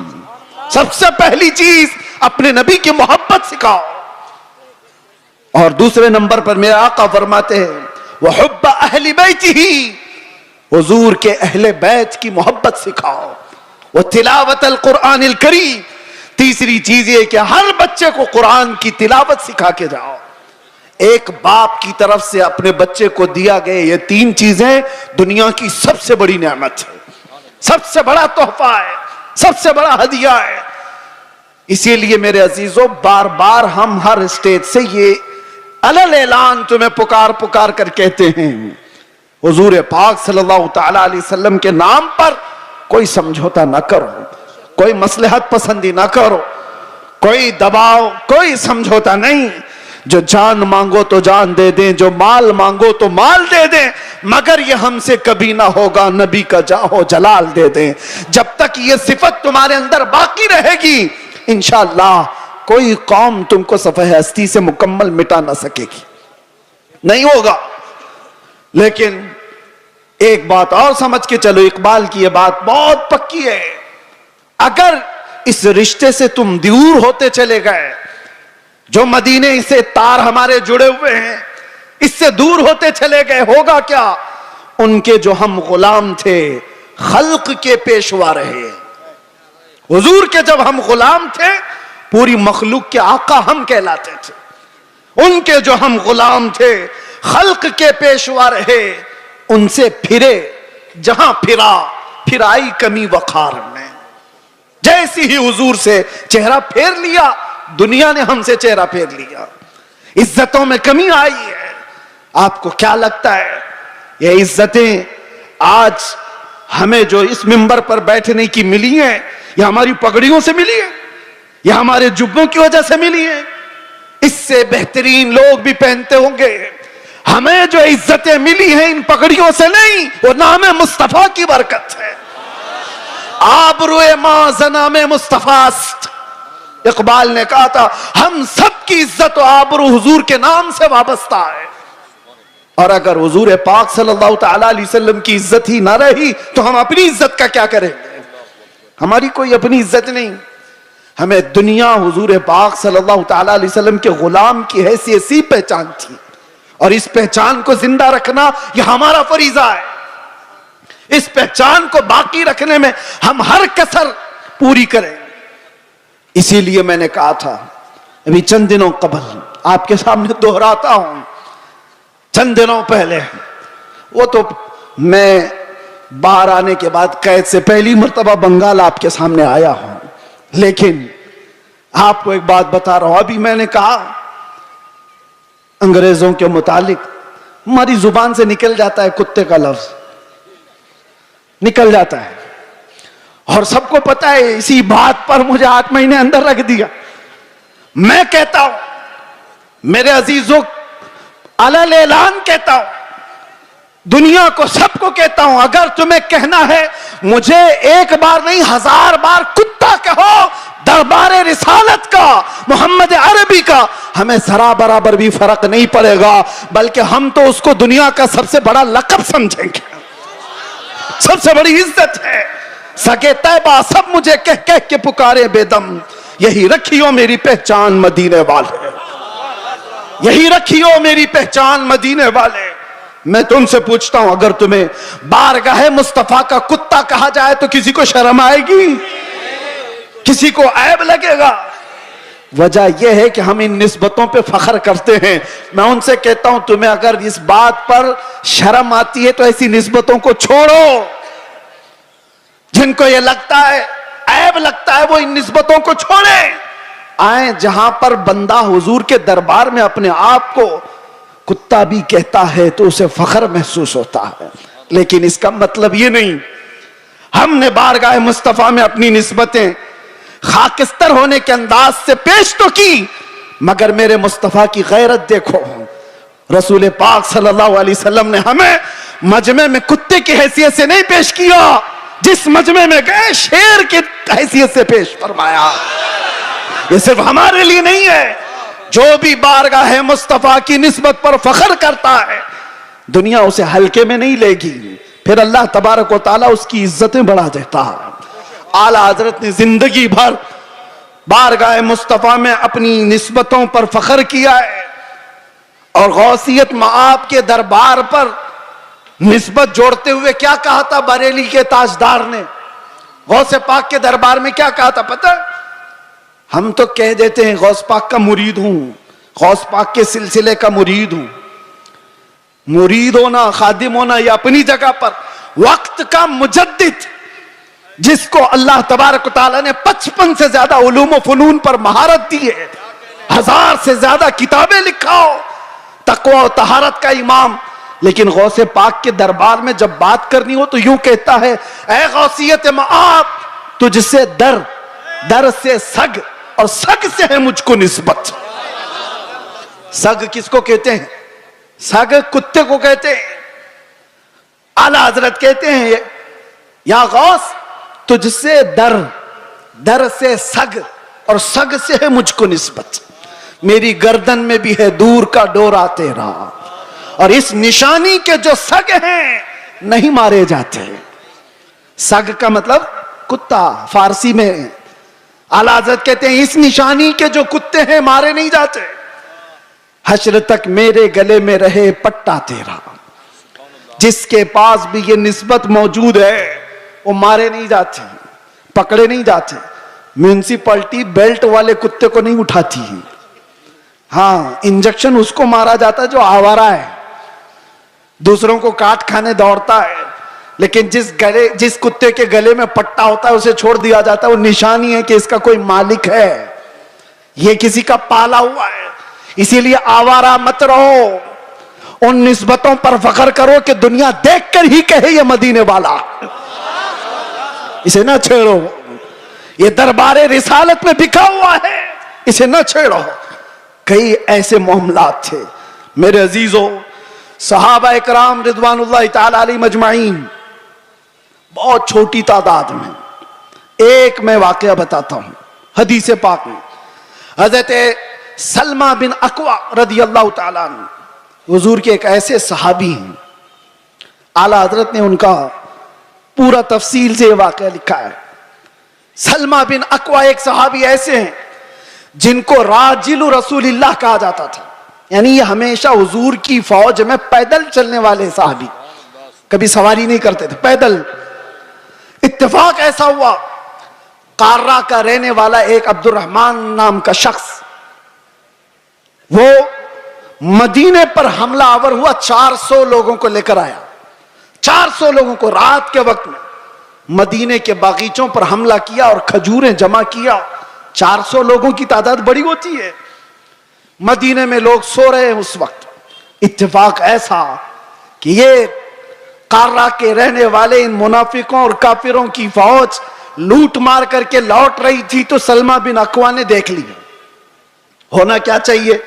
सबसे पहली चीज अपने नबी की मोहब्बत सिखाओ। और दूसरे नंबर पर मेरे आका फरमाते हैं, वह हुब्ब अहली बैतिही, हुजूर के अहले बैत की मोहब्बत सिखाओ। वह तिलावत अल कुरानिल करीम, तीसरी चीज ये कि हर बच्चे को कुरान की तिलावत सिखा के जाओ। एक बाप की तरफ से अपने बच्चे को दिया गए ये 3 चीजें दुनिया की सबसे बड़ी नेमत है, सबसे बड़ा तोहफा है, सबसे बड़ा हदिया है। इसीलिए मेरे अजीजों, बार बार हम हर स्टेज से ये अलल ऐलान तुम्हें पुकार पुकार कर कहते हैं, हुजूर पाक सल्लल्लाहु तआला अलैहि वसल्लम के नाम पर कोई समझौता ना करो, कोई मसलहत पसंदी ना करो, कोई दबाव, कोई समझौता नहीं। जो जान मांगो तो जान दे दें, जो माल मांगो तो माल दे दें, मगर ये हमसे कभी ना होगा नबी का जाहो जलाल दे दें। जब तक ये सिफत तुम्हारे अंदर बाकी रहेगी, इंशाअल्लाह कोई कौम तुमको सफ़े हस्ती से मुकम्मल मिटा ना सकेगी, नहीं होगा। लेकिन एक बात और समझ के चलो, इकबाल की ये बात बहुत पक्की है। अगर इस रिश्ते से तुम दूर होते चले गए, जो मदीने से तार हमारे जुड़े हुए हैं, इससे दूर होते चले गए, होगा क्या? उनके जो हम गुलाम थे, खल्क के पेशवा रहे। हुजूर के जब हम गुलाम थे, पूरी मखलूक के आका हम कहलाते थे। उनके जो हम गुलाम थे, खल्क के पेशवा रहे, उनसे फिरे जहां फिरा, फिर आई कमी वखार में। जैसी ही हुजूर से चेहरा फेर लिया, दुनिया ने हमसे चेहरा फेर लिया, इज्जतों में कमी आई है। आपको क्या लगता है ये इज्जतें आज हमें जो इस मिंबर पर बैठने की मिली है, या हमारी पगड़ियों से मिली है, या हमारे जुब्बों की वजह से मिली है? इससे बेहतरीन लोग भी पहनते होंगे। हमें जो इज्जतें मिली हैं इन पगड़ियों से नहीं, वो नाम मुस्तफा की बरकत है। आबरूए मां जनाम मुस्तफास्त, इकबाल ने कहा था, हम सब की इज्जत और आबरू हुजूर के नाम से वाबस्ता है। और अगर हुजूर पाक सल्लल्लाहु तआला अलैहि वसल्लम की इज्जत ही ना रही तो हम अपनी इज्जत का क्या करेंगे? हमारी कोई अपनी इज्जत नहीं। हमें दुनिया हुजूर पाक सल्लल्लाहु तआला अलैहि वसल्लम के गुलाम की हैसियत सी पहचान थी, और इस पहचान को जिंदा रखना यह हमारा फरीजा है। इस पहचान को बाकी रखने में हम हर कसर पूरी करें। इसीलिए मैंने कहा था अभी चंद दिनों कबल, आपके सामने दोहराता हूं, चंद दिनों पहले, वो तो मैं बाहर आने के बाद कैद से पहली मर्तबा बंगाल आपके सामने आया हूं, लेकिन आपको एक बात बता रहा हूं। अभी मैंने कहा अंग्रेजों के मुतालिक हमारी जुबान से निकल जाता है कुत्ते का लफ्ज, निकल जाता है, और सबको पता है। इसी बात पर मुझे 8 महीने अंदर रख दिया। मैं कहता हूं, मेरे अजीजों, अलल ऐलान कहता हूं, दुनिया को, सबको कहता हूं, अगर तुम्हें कहना है मुझे एक बार नहीं 1000 बार कुत्ता कहो, दरबारे रिसालत का, मोहम्मद अरबी का, हमें जरा बराबर भी फर्क नहीं पड़ेगा, बल्कि हम तो उसको दुनिया का सबसे बड़ा लक़ब समझेंगे, सबसे बड़ी इज्जत है। सगे तैबा सब मुझे कह कह के पुकारे बेदम, यही रखियो मेरी पहचान मदीने वाले, यही रखियो मेरी पहचान मदीने वाले। मैं तुमसे पूछता हूं, अगर तुम्हें बारगाह मुस्तफा का कुत्ता कहा जाए तो किसी को शर्म आएगी? किसी को ऐब लगेगा? वजह यह है कि हम इन निस्बतों पे फख्र करते हैं। मैं उनसे कहता हूं, तुम्हें अगर इस बात पर शर्म आती है तो ऐसी निस्बतों को छोड़ो। जिनको यह लगता है, ऐब लगता है, वो इन निस्बतों को छोड़े। आए जहां पर बंदा हुजूर के दरबार में अपने आप को कुत्ता भी कहता है तो उसे फख्र महसूस होता है, लेकिन इसका मतलब ये नहीं। हमने बारगाह मुस्तफा में अपनी निस्बतें खाकिस्तर होने के अंदाज से पेश तो की, मगर मेरे मुस्तफा की गैरत देखो। रसूल पाक सल्लल्लाहु अलैहि वसल्लम ने हमें मजमे में कुत्ते की हैसियत से नहीं पेश किया, जिस मजमे में गए शेर की हैसियत से पेश फरमाया। ये सिर्फ हमारे लिए नहीं है, जो भी बारगाह मुस्तफा की निस्बत पर फख्र करता है, दुनिया उसे हल्के में नहीं लेगी, फिर अल्लाह तबारक व तआला उसकी इज्जतें बढ़ा देता है। आला हजरत ने जिंदगी भर बारगाह मुस्तफा में अपनी निस्बतों पर फख्र किया है, और गौसियत मआब के दरबार पर निस्बत जोड़ते हुए क्या कहा था बरेली के ताजदार ने? गौसे पाक के दरबार में क्या कहा था पता? हम तो कह देते हैं गौस पाक का मुरीद हूं, गौस पाक के सिलसिले का मुरीद हूं। मुरीद होना, खादिम होना, ये अपनी जगह पर, वक्त का मुजद्दिद जिसको अल्लाह तबारक तआला ने 55 से ज्यादा उलूम व फनून पर महारत दी है, 1000 से ज्यादा किताबें लिखा हो, तकवा और तहारत का इमाम, लेकिन गौसे पाक के दरबार में जब बात करनी हो तो यूं कहता है, ऐ गौसियत मआब, तुझसे दर, दर से सग, और सग से है मुझको निस्बत। सग किसको कहते हैं? सग कुत्ते को कहते हैं। आला हजरत कहते हैं, या गौस तुझसे दर, दर से सग, और सग से है मुझको निस्बत। मेरी गर्दन में भी है दूर का डोरा तेरा, और इस निशानी के जो सग हैं नहीं मारे जाते। सग का मतलब कुत्ता फारसी में। आला हज़रत कहते हैं इस निशानी के जो कुत्ते हैं मारे नहीं जाते। हश्र तक मेरे गले में रहे पट्टा तेरा, जिसके पास भी ये निस्बत मौजूद है वो मारे नहीं जाते, पकड़े नहीं जाते। म्यूनिसिपैलिटी बेल्ट वाले कुत्ते को नहीं उठाती है। हाँ, इंजेक्शन उसको मारा जाता है जो आवारा है, दूसरों को काट खाने दौड़ता है, लेकिन जिस कुत्ते के गले में पट्टा होता है उसे छोड़ दिया जाता है। वो निशानी है कि इसका कोई मालिक है, ये किसी का पाला हुआ है। इसीलिए आवारा मत रहो, उन निस्बतों पर फख्र करो कि दुनिया देखकर ही कहे ये मदीने वाला। इसे ना छेड़ो, ये दरबारे रिसालत में बिका हुआ है, इसे ना छेड़ो। कई ऐसे मामलात थे मेरे अजीजों, सहाबा इकराम रिदवानुल्लाह ताला अलैहिम अजमाइन, बहुत छोटी तादाद में। एक मैं वाकया बताता हूं हदीस पाक में। हजरत सलमा बिन अकवा रदियल्लाहु ताला अन्हु हुजूर के एक ऐसे सहाबी हैं, आला हजरत ने उनका पूरा तफसील से वाकया लिखा है। सलमा बिन अकवा एक सहाबी ऐसे हैं जिनको राजिलु रसूलिल्लाह कहा जाता था, यानी ये हमेशा हुजूर की फौज में पैदल चलने वाले सहाबी। कभी सवारी नहीं करते थे, पैदल। इत्तेफाक ऐसा हुआ, कार्रा का रहने वाला एक अब्दुर्रहमान नाम का शख्स, वो मदीने पर हमला आवर हुआ, 400 लोगों को लेकर आया। 400 लोगों को रात के वक्त में मदीने के बागीचों पर हमला किया और खजूरें जमा किया। 400 लोगों की तादाद बड़ी होती है। मदीने में लोग सो रहे हैं उस वक्त। इत्तेफाक ऐसा कि ये कार्रा के रहने वाले इन मुनाफिकों और काफिरों की फौज लूट मार करके लौट रही थी, तो सलमा बिन अकवा ने देख लिया। होना क्या चाहिए,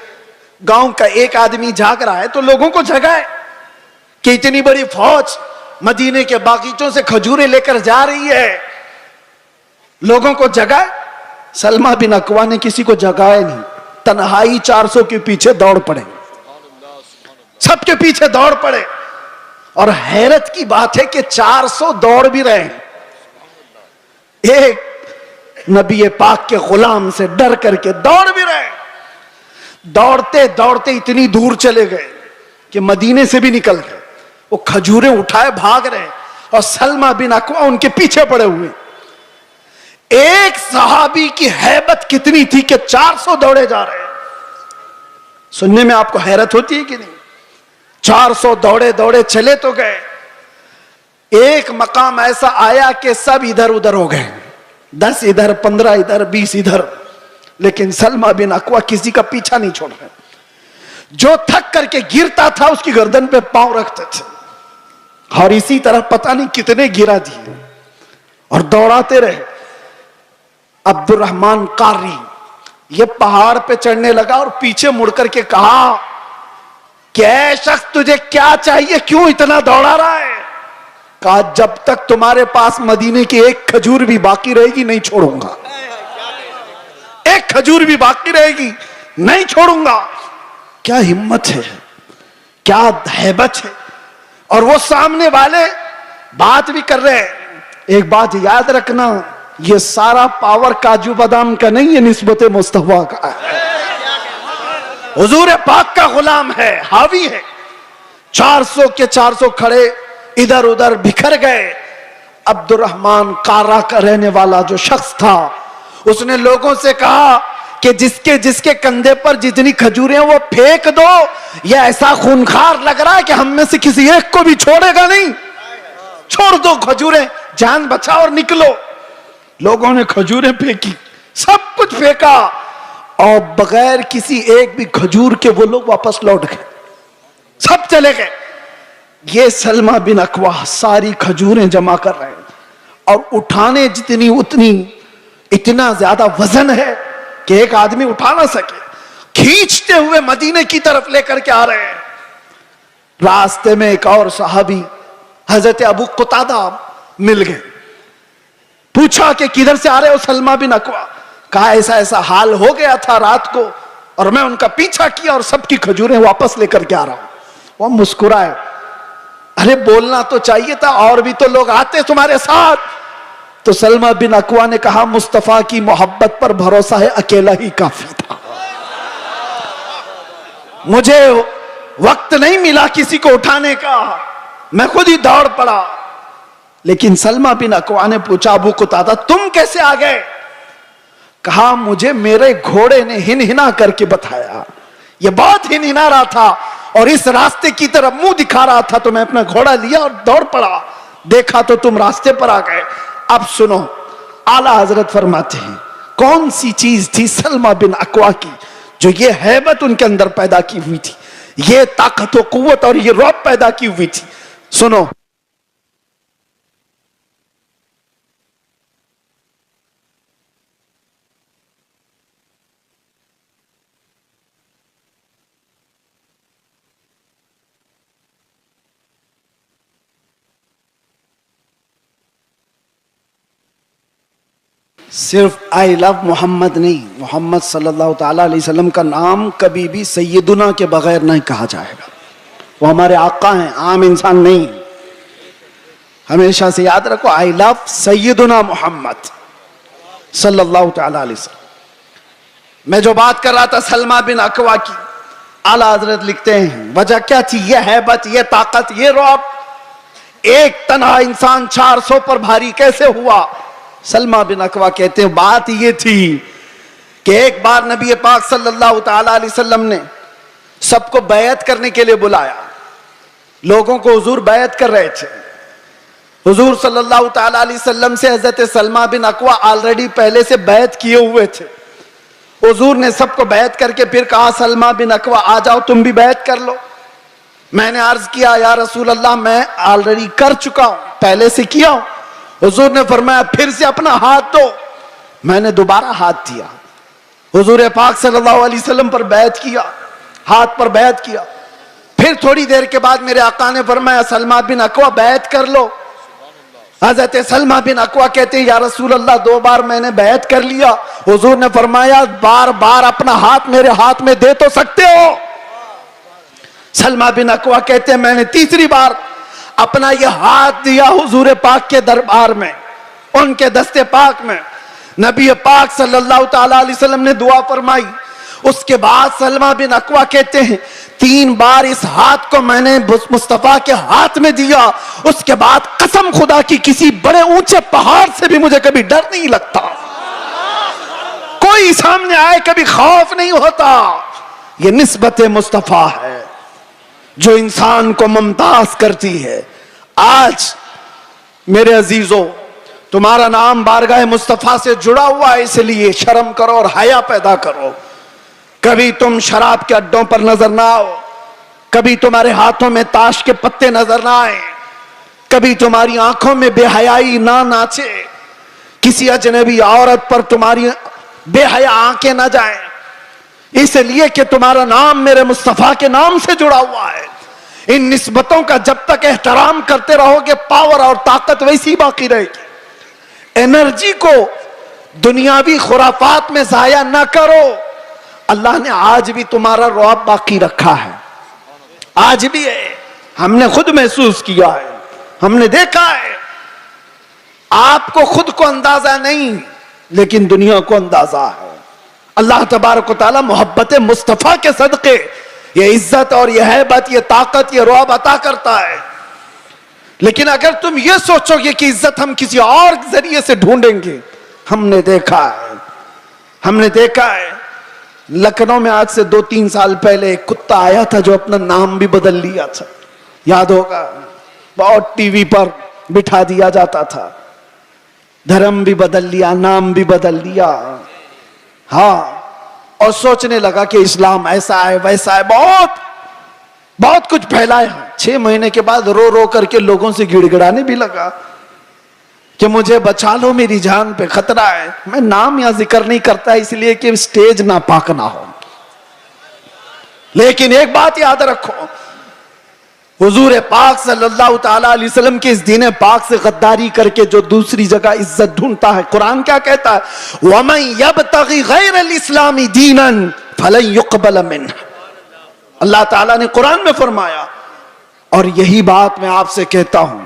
गांव का एक आदमी जाग रहा है तो लोगों को जगाए कि इतनी बड़ी फौज मदीने के बागीचों से खजूरें लेकर जा रही है, लोगों को जगाए। सलमा बिन अकवा ने किसी को जगाया नहीं, तन्हाई 400 के पीछे दौड़ पड़े, सबके पीछे दौड़ पड़े। और हैरत की बात है कि 400 दौड़ भी रहे हैं, एक नबी पाक के गुलाम से डर करके दौड़ भी रहे। दौड़ते दौड़ते इतनी दूर चले गए कि मदीने से भी निकल गए। वो खजूरें उठाए भाग रहे और सलमा बिन अकवा उनके पीछे पड़े हुए। एक सहाबी की हैबत कितनी थी कि 400 दौड़े जा रहे हैं। सुनने में आपको हैरत होती है कि नहीं? 400 दौड़े दौड़े चले तो गए, एक मकाम ऐसा आया कि सब इधर उधर हो गए, 10 इधर, 15 इधर, 20 इधर, लेकिन सलमा बिन अकवा किसी का पीछा नहीं छोड़ रहे। जो थक करके गिरता था उसकी गर्दन पे पांव रखते थे, और इसी तरह पता नहीं कितने गिरा दिए और दौड़ाते रहे। अब्दुर्रहमान कारी ये पहाड़ पे चढ़ने लगा और पीछे मुड़ करके कहा, क्या शख्स तुझे क्या चाहिए, क्यों इतना दौड़ा रहा है? कहा, जब तक तुम्हारे पास मदीने की एक खजूर भी बाकी रहेगी नहीं छोड़ूंगा, एक खजूर भी बाकी रहेगी नहीं छोड़ूंगा। क्या हिम्मत है, क्या हैबत है। और वो सामने वाले बात भी कर रहे हैं। एक बात याद रखना, ये सारा पावर काजू बादाम का नहीं है, निस्बत मुस्तफा का है। हुजूर पाक का गुलाम है, हावी है। 400 के 400 खड़े इधर उधर बिखर गए। अब्दुर्रहमान कार्रा का रहने वाला जो शख्स था, उसने लोगों से कहा कि जिसके जिसके कंधे पर जितनी खजूरें वो फेंक दो, ये ऐसा खूनखार लग रहा है कि हम में से किसी एक को भी छोड़ेगा नहीं। छोड़ दो खजूरें, जान बचाओ और निकलो। लोगों ने खजूरें फेंकी, सब कुछ फेंका, और बगैर किसी एक भी खजूर के वो लोग वापस लौट गए, सब चले गए। ये सलमा बिन अकवा सारी खजूरें जमा कर रहे हैं, और उठाने जितनी उतनी, इतना ज्यादा वजन है कि एक आदमी उठा ना सके। खींचते हुए मदीने की तरफ लेकर के आ रहे हैं। रास्ते में एक और सहाबी हजरत अबू कुतादा मिल गए। पूछा कि किधर से आ रहे हो सलमा बिन अकवा? कहा, ऐसा ऐसा हाल हो गया था रात को, और मैं उनका पीछा किया और सबकी खजूरें वापस लेकर के आ रहा हूं। वो मुस्कुराए, अरे बोलना तो चाहिए था, और भी तो लोग आते तुम्हारे साथ। तो सलमा बिन अकवा ने कहा, मुस्तफा की मोहब्बत पर भरोसा है, अकेला ही काफी था, मुझे वक्त नहीं मिला किसी को उठाने का, मैं खुद ही दौड़ पड़ा। लेकिन सलमा बिन अकवा ने पूछा, अबू कुतादा तुम कैसे आ गए? कहा, मुझे मेरे घोड़े ने हिनहिना करके बताया, यह बहुत हिनहिना रहा था और इस रास्ते की तरफ मुंह दिखा रहा था, तो मैं अपना घोड़ा लिया और दौड़ पड़ा, देखा तो तुम रास्ते पर आ गए। अब सुनो, आला हजरत फरमाते हैं, कौन सी चीज थी सलमा बिन अकवा की जो ये हैबत उनके अंदर पैदा की हुई थी, ये ताकत व कुव्वत और ये रौब पैदा की हुई थी? सुनो, सिर्फ आई लव मोहम्मद नहीं, मोहम्मद सल्लल्लाहु ताला अलैहि वसल्लम का नाम कभी भी सैयदुना के बगैर नहीं कहा जाएगा। वो हमारे आका हैं, आम इंसान नहीं। हमेशा से याद रखो, आई लव सैयदुना मोहम्मद सल्लल्लाहु ताला अलैहि वसल्लम। मैं जो बात कर रहा था सलमा बिन अकवा की, आला हजरत लिखते हैं वजह क्या थी, यह हैबत, यह ताकत, यह रौब। एक तन्हा इंसान 400 पर भारी कैसे हुआ? सलमा बिन अकवा कहते हैं बात ये थी कि एक बार नबी पाक सल्लल्लाहु ताला अलैहि वसल्लम ने सबको बैत करने के लिए बुलाया। लोगों को हुजूर बैत कर रहे थे। हुजूर सल्लल्लाहु ताला अलैहि वसल्लम से हजरत सलमा बिन अकवा ऑलरेडी पहले से बैत किए हुए थे। हुजूर ने सबको बैत करके फिर कहा सलमा बिन अकवा आ जाओ तुम भी बैत कर लो। मैंने अर्ज किया या रसूल अल्लाह मैं ऑलरेडी कर चुका हूं, पहले से किया हूं। हुजूर ने फरमाया फिर से अपना हाथ दो। मैंने दोबारा हाथ दिया। हुजूर पाक सल्लल्लाहु अलैहि वसल्लम पर बैत किया, हाथ पर बैत किया। फिर थोड़ी देर के बाद मेरे आका ने फरमाया सलमा बिन अकवा बैत कर लो। हजरत सलमा बिन अकवा कहते हैं या रसूल अल्लाह 2 बार मैंने बैत कर लिया। हुजूर ने फरमाया बार बार अपना हाथ मेरे हाथ में दे तो सकते हो। सलमा बिन अकवा कहते हैं मैंने तीसरी बार अपना यह हाथ दिया हुजूर पाक के दरबार में, उनके दस्ते पाक में। नबी पाक सल्लल्लाहु ताला अलैहि वसल्लम ने दुआ फरमाई। उसके बाद सलमा बिन अकवा कहते हैं 3 बार इस हाथ को मैंने मुस्तफा के हाथ में दिया। उसके बाद कसम खुदा की किसी बड़े ऊंचे पहाड़ से भी मुझे कभी डर नहीं लगता, कोई सामने आए कभी खौफ नहीं होता। यह निस्बत मुस्तफा है जो इंसान को मुमताज करती है। आज मेरे अजीजों तुम्हारा नाम बारगाह मुस्तफा से जुड़ा हुआ है, इसलिए शर्म करो और हया पैदा करो। कभी तुम शराब के अड्डों पर नजर ना आओ, कभी तुम्हारे हाथों में ताश के पत्ते नजर ना आए, कभी तुम्हारी आंखों में बेहयाई ना नाचे, किसी अजनबी औरत पर तुम्हारी बेहया आंखें ना जाएं, इसलिए कि तुम्हारा नाम मेरे मुस्तफा के नाम से जुड़ा हुआ है। इन निस्बतों का जब तक एहतराम करते रहोगे पावर और ताकत वैसी बाकी रहेगी। एनर्जी को दुनियावी खुराफात में जाया ना करो। अल्लाह ने आज भी तुम्हारा रौब बाकी रखा है, आज भी है। हमने खुद महसूस किया है, हमने देखा है। आपको खुद को अंदाजा नहीं लेकिन दुनिया को अंदाजा है। अल्लाह तबारक व तआला मोहब्बत मुस्तफा के सदके ये इज्जत और यह हैबत, ये ताकत, ये रौब अता करता है। लेकिन अगर तुम ये सोचोगे कि इज्जत हम किसी और जरिए से ढूंढेंगे, हमने देखा है लखनऊ में आज से 2-3 साल पहले एक कुत्ता आया था जो अपना नाम भी बदल लिया था, याद होगा। बहुत टीवी पर बिठा दिया जाता था, धर्म भी बदल लिया, नाम भी बदल लिया। हाँ, और सोचने लगा कि इस्लाम ऐसा है वैसा है, बहुत कुछ फैलाया। 6 महीने के बाद रो रो करके लोगों से गिड़गिड़ाने भी लगा कि मुझे बचा लो, मेरी जान पे खतरा है। मैं नाम या जिक्र नहीं करता इसलिए कि स्टेज ना पाक ना हो। लेकिन एक बात याद रखो, हुजूर पाक सल्लल्लाहु ताला अलैहि वसल्लम के इस दीन पाक से गद्दारी करके जो दूसरी जगह इज्जत ढूंढता है, कुरान क्या कहता है? वमन यब्तगी गैरल इस्लामी दीनन फलन युक़बल मिन्ह। अल्लाह ताला ने कुरान में फरमाया, और यही बात मैं आपसे कहता हूं।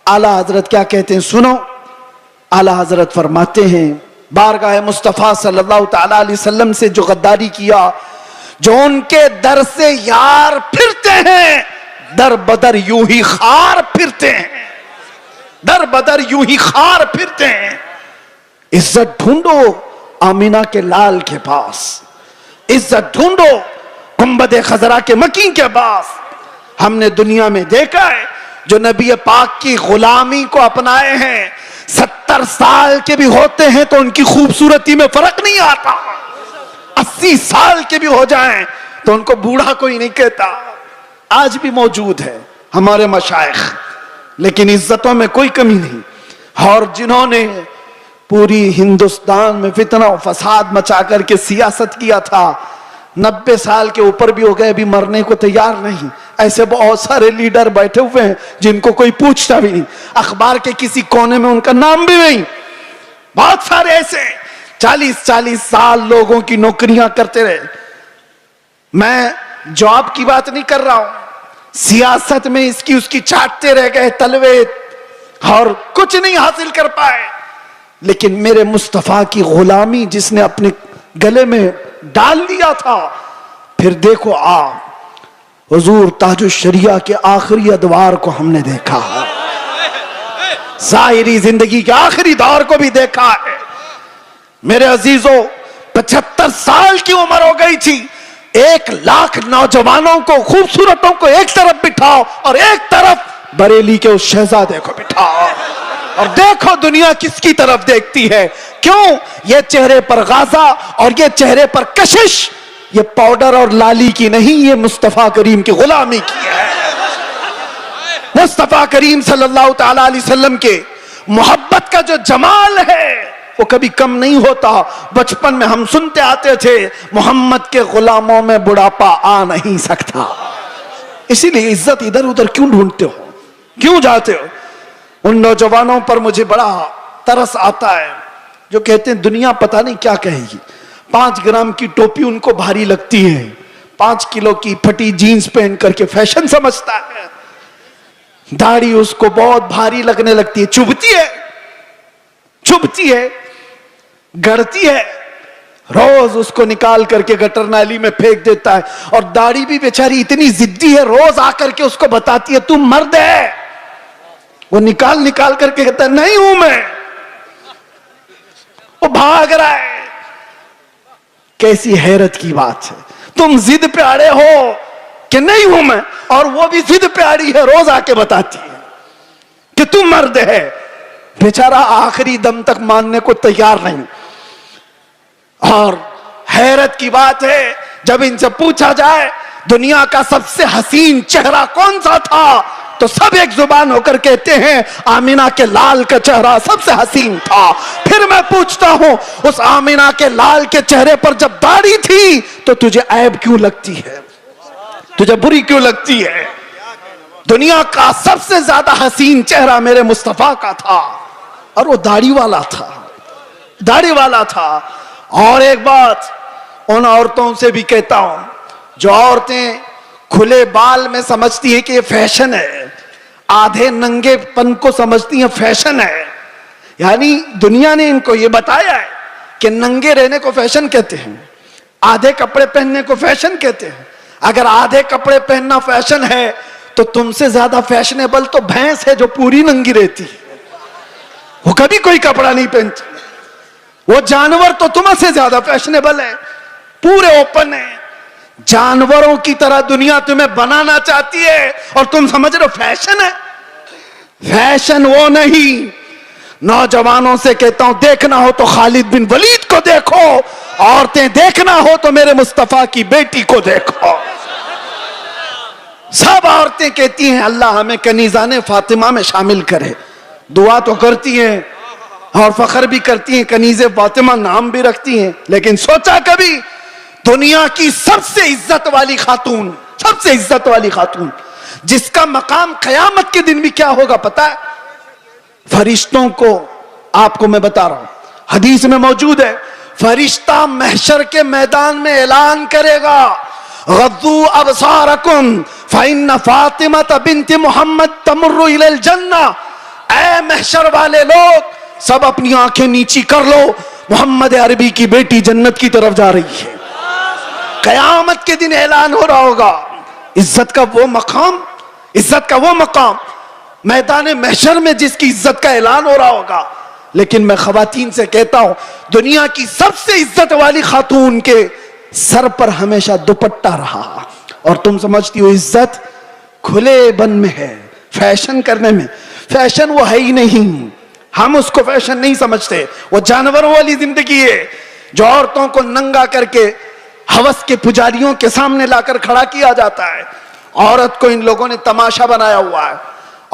आला हजरत क्या कहते हैं सुनो। आला हजरत फरमाते हैं बारगाह मुस्तफा सल्लल्लाहु ताला अलैहि वसल्लम से जो गद्दारी किया, जो उनके दर से यार फिरते हैं, दर बदर यूं ही खार फिरते हैं, दर बदर यूं ही खार फिरते हैं। इज्जत ढूंढो आमीना के लाल के पास, इज्जत ढूंढो गुंबद खजरा के मकीन के पास। हमने दुनिया में देखा है जो नबी पाक की गुलामी को अपनाए हैं, 70 साल के भी होते हैं तो उनकी खूबसूरती में फर्क नहीं आता। 80 साल के भी हो जाएं तो उनको बूढ़ा कोई नहीं कहता। आज भी मौजूद है हमारे मशाइख, लेकिन इज्जतों में कोई कमी नहीं। और जिन्होंने पूरी हिंदुस्तान में फितना और फसाद मचा करके सियासत किया था, 90 साल के ऊपर भी हो गए, अभी मरने को तैयार नहीं। ऐसे बहुत सारे लीडर बैठे हुए हैं जिनको कोई पूछता भी नहीं, अखबार के किसी कोने में उनका नाम भी नहीं। बहुत सारे ऐसे 40-40 साल लोगों की नौकरियां करते रहे। मैं जॉब की बात नहीं कर रहा हूं, सियासत में इसकी उसकी चाटते रह गए तलवे और कुछ नहीं हासिल कर पाए। लेकिन मेरे मुस्तफा की गुलामी जिसने अपने गले में डाल दिया था, फिर देखो आप हुजूर ताजुश शरिया के आखिरी अदवार को हमने देखा है। जाहिरी जिंदगी के आखिरी दौर को भी देखा है। मेरे अजीजों, 75 साल की उम्र हो गई थी। 1 लाख नौजवानों को, खूबसूरतों को एक तरफ बिठाओ और एक तरफ बरेली के उस शहजादे को बिठाओ और देखो दुनिया किसकी तरफ देखती है। क्यों? ये चेहरे पर गाजा और ये चेहरे पर कशिश, ये पाउडर और लाली की नहीं, ये मुस्तफा करीम की गुलामी की है। मुस्तफा करीम सल्लल्लाहु तआला अलैहि वसल्लम के मोहब्बत का जो जमाल है वो कभी कम नहीं होता। बचपन में हम सुनते आते थे, मोहम्मद के गुलामों में बुढ़ापा आ नहीं सकता। इसीलिए इज्जत इधर उधर क्यों ढूंढते हो, क्यों जाते हो? उन नौजवानों पर मुझे बड़ा तरस आता है जो कहते हैं दुनिया पता नहीं क्या कहेगी। 5 ग्राम की टोपी उनको भारी लगती है, 5 किलो की फटी जीन्स पहन करके फैशन समझता है। दाढ़ी उसको बहुत भारी लगने लगती है, चुभती है, गड़ती है। रोज उसको निकाल करके गटर नाली में फेंक देता है। और दाढ़ी भी बेचारी इतनी जिद्दी है, रोज आकर के उसको बताती है तू मर्द है। वो निकाल करके कहता है नहीं हूं मैं। वो भाग रहा है। कैसी हैरत की बात है, तुम जिद पे अड़े हो कि नहीं हूं मैं, और वो भी जिद पे अड़ी है, रोज आके बताती है कि तू मर्द है। बेचारा आखिरी दम तक मानने को तैयार नहीं। और हैरत की बात है, जब इनसे पूछा जाए दुनिया का सबसे हसीन चेहरा कौन सा था, तो सब एक जुबान होकर कहते हैं आमिना के लाल का चेहरा सबसे हसीन था। फिर मैं पूछता हूं, उस आमिना के लाल के चेहरे पर जब दाढ़ी थी तो तुझे ऐब क्यों लगती है, तुझे बुरी क्यों लगती है? दुनिया का सबसे ज्यादा हसीन चेहरा मेरे मुस्तफा का था, और वो दाढ़ी वाला था। और एक बात उन औरतों से भी कहता हूं जो औरतें खुले बाल में समझती हैं कि ये फैशन है, आधे नंगेपन को समझती हैं फैशन है। यानी दुनिया ने इनको ये बताया है कि नंगे रहने को फैशन कहते हैं, आधे कपड़े पहनने को फैशन कहते हैं। अगर आधे कपड़े पहनना फैशन है तो तुमसे ज्यादा फैशनेबल तो भैंस है जो पूरी नंगी रहती है, वो कभी कोई कपड़ा नहीं पहनती। वो जानवर तो तुमसे ज्यादा फैशनेबल है, पूरे ओपन है। जानवरों की तरह दुनिया तुम्हें बनाना चाहती है और तुम समझ रहे हो फैशन है। फैशन वो नहीं। नौजवानों से कहता हूं, देखना हो तो खालिद बिन वलीद को देखो, औरतें देखना हो तो मेरे मुस्तफा की बेटी को देखो। सब औरतें कहती हैं अल्लाह हमें कनीज़ाने फातिमा में शामिल करे। दुआ तो करती हैं और फख्र भी करती हैं, कनीज़े फातिमा नाम भी रखती हैं। लेकिन सोचा कभी दुनिया की सबसे इज्जत वाली खातून, जिसका मकाम कयामत के दिन भी क्या होगा पता है? फरिश्तों को, आपको मैं बता रहा हूं, हदीस में मौजूद है, फरिश्ता महशर के मैदान में ऐलान करेगा, गद्दू अबसारकुम फइन्न फातिमा बिन्त मुहम्मद तमुर्रु इलल जन्ना। ऐ महशर वाले लोग, सब अपनी आंखें नीची कर लो, मोहम्मद अरबी की बेटी जन्नत की तरफ जा रही है। कयामत के दिन ऐलान हो रहा होगा। इज्जत का वो मकाम मैदान महशर में जिसकी इज्जत का ऐलान हो रहा होगा। लेकिन मैं खवातीन से कहता हूं, दुनिया की सबसे इज्जत वाली खातून के सर पर हमेशा दुपट्टा रहा, और तुम समझती हो इज्जत खुले बन में है, फैशन करने में। फैशन वो है ही नहीं, हम उसको फैशन नहीं समझते। वो जानवरों वाली जिंदगी है जो औरतों को नंगा करके हवस के पुजारियों के सामने लाकर खड़ा किया जाता है। औरत को इन लोगों ने तमाशा बनाया हुआ है,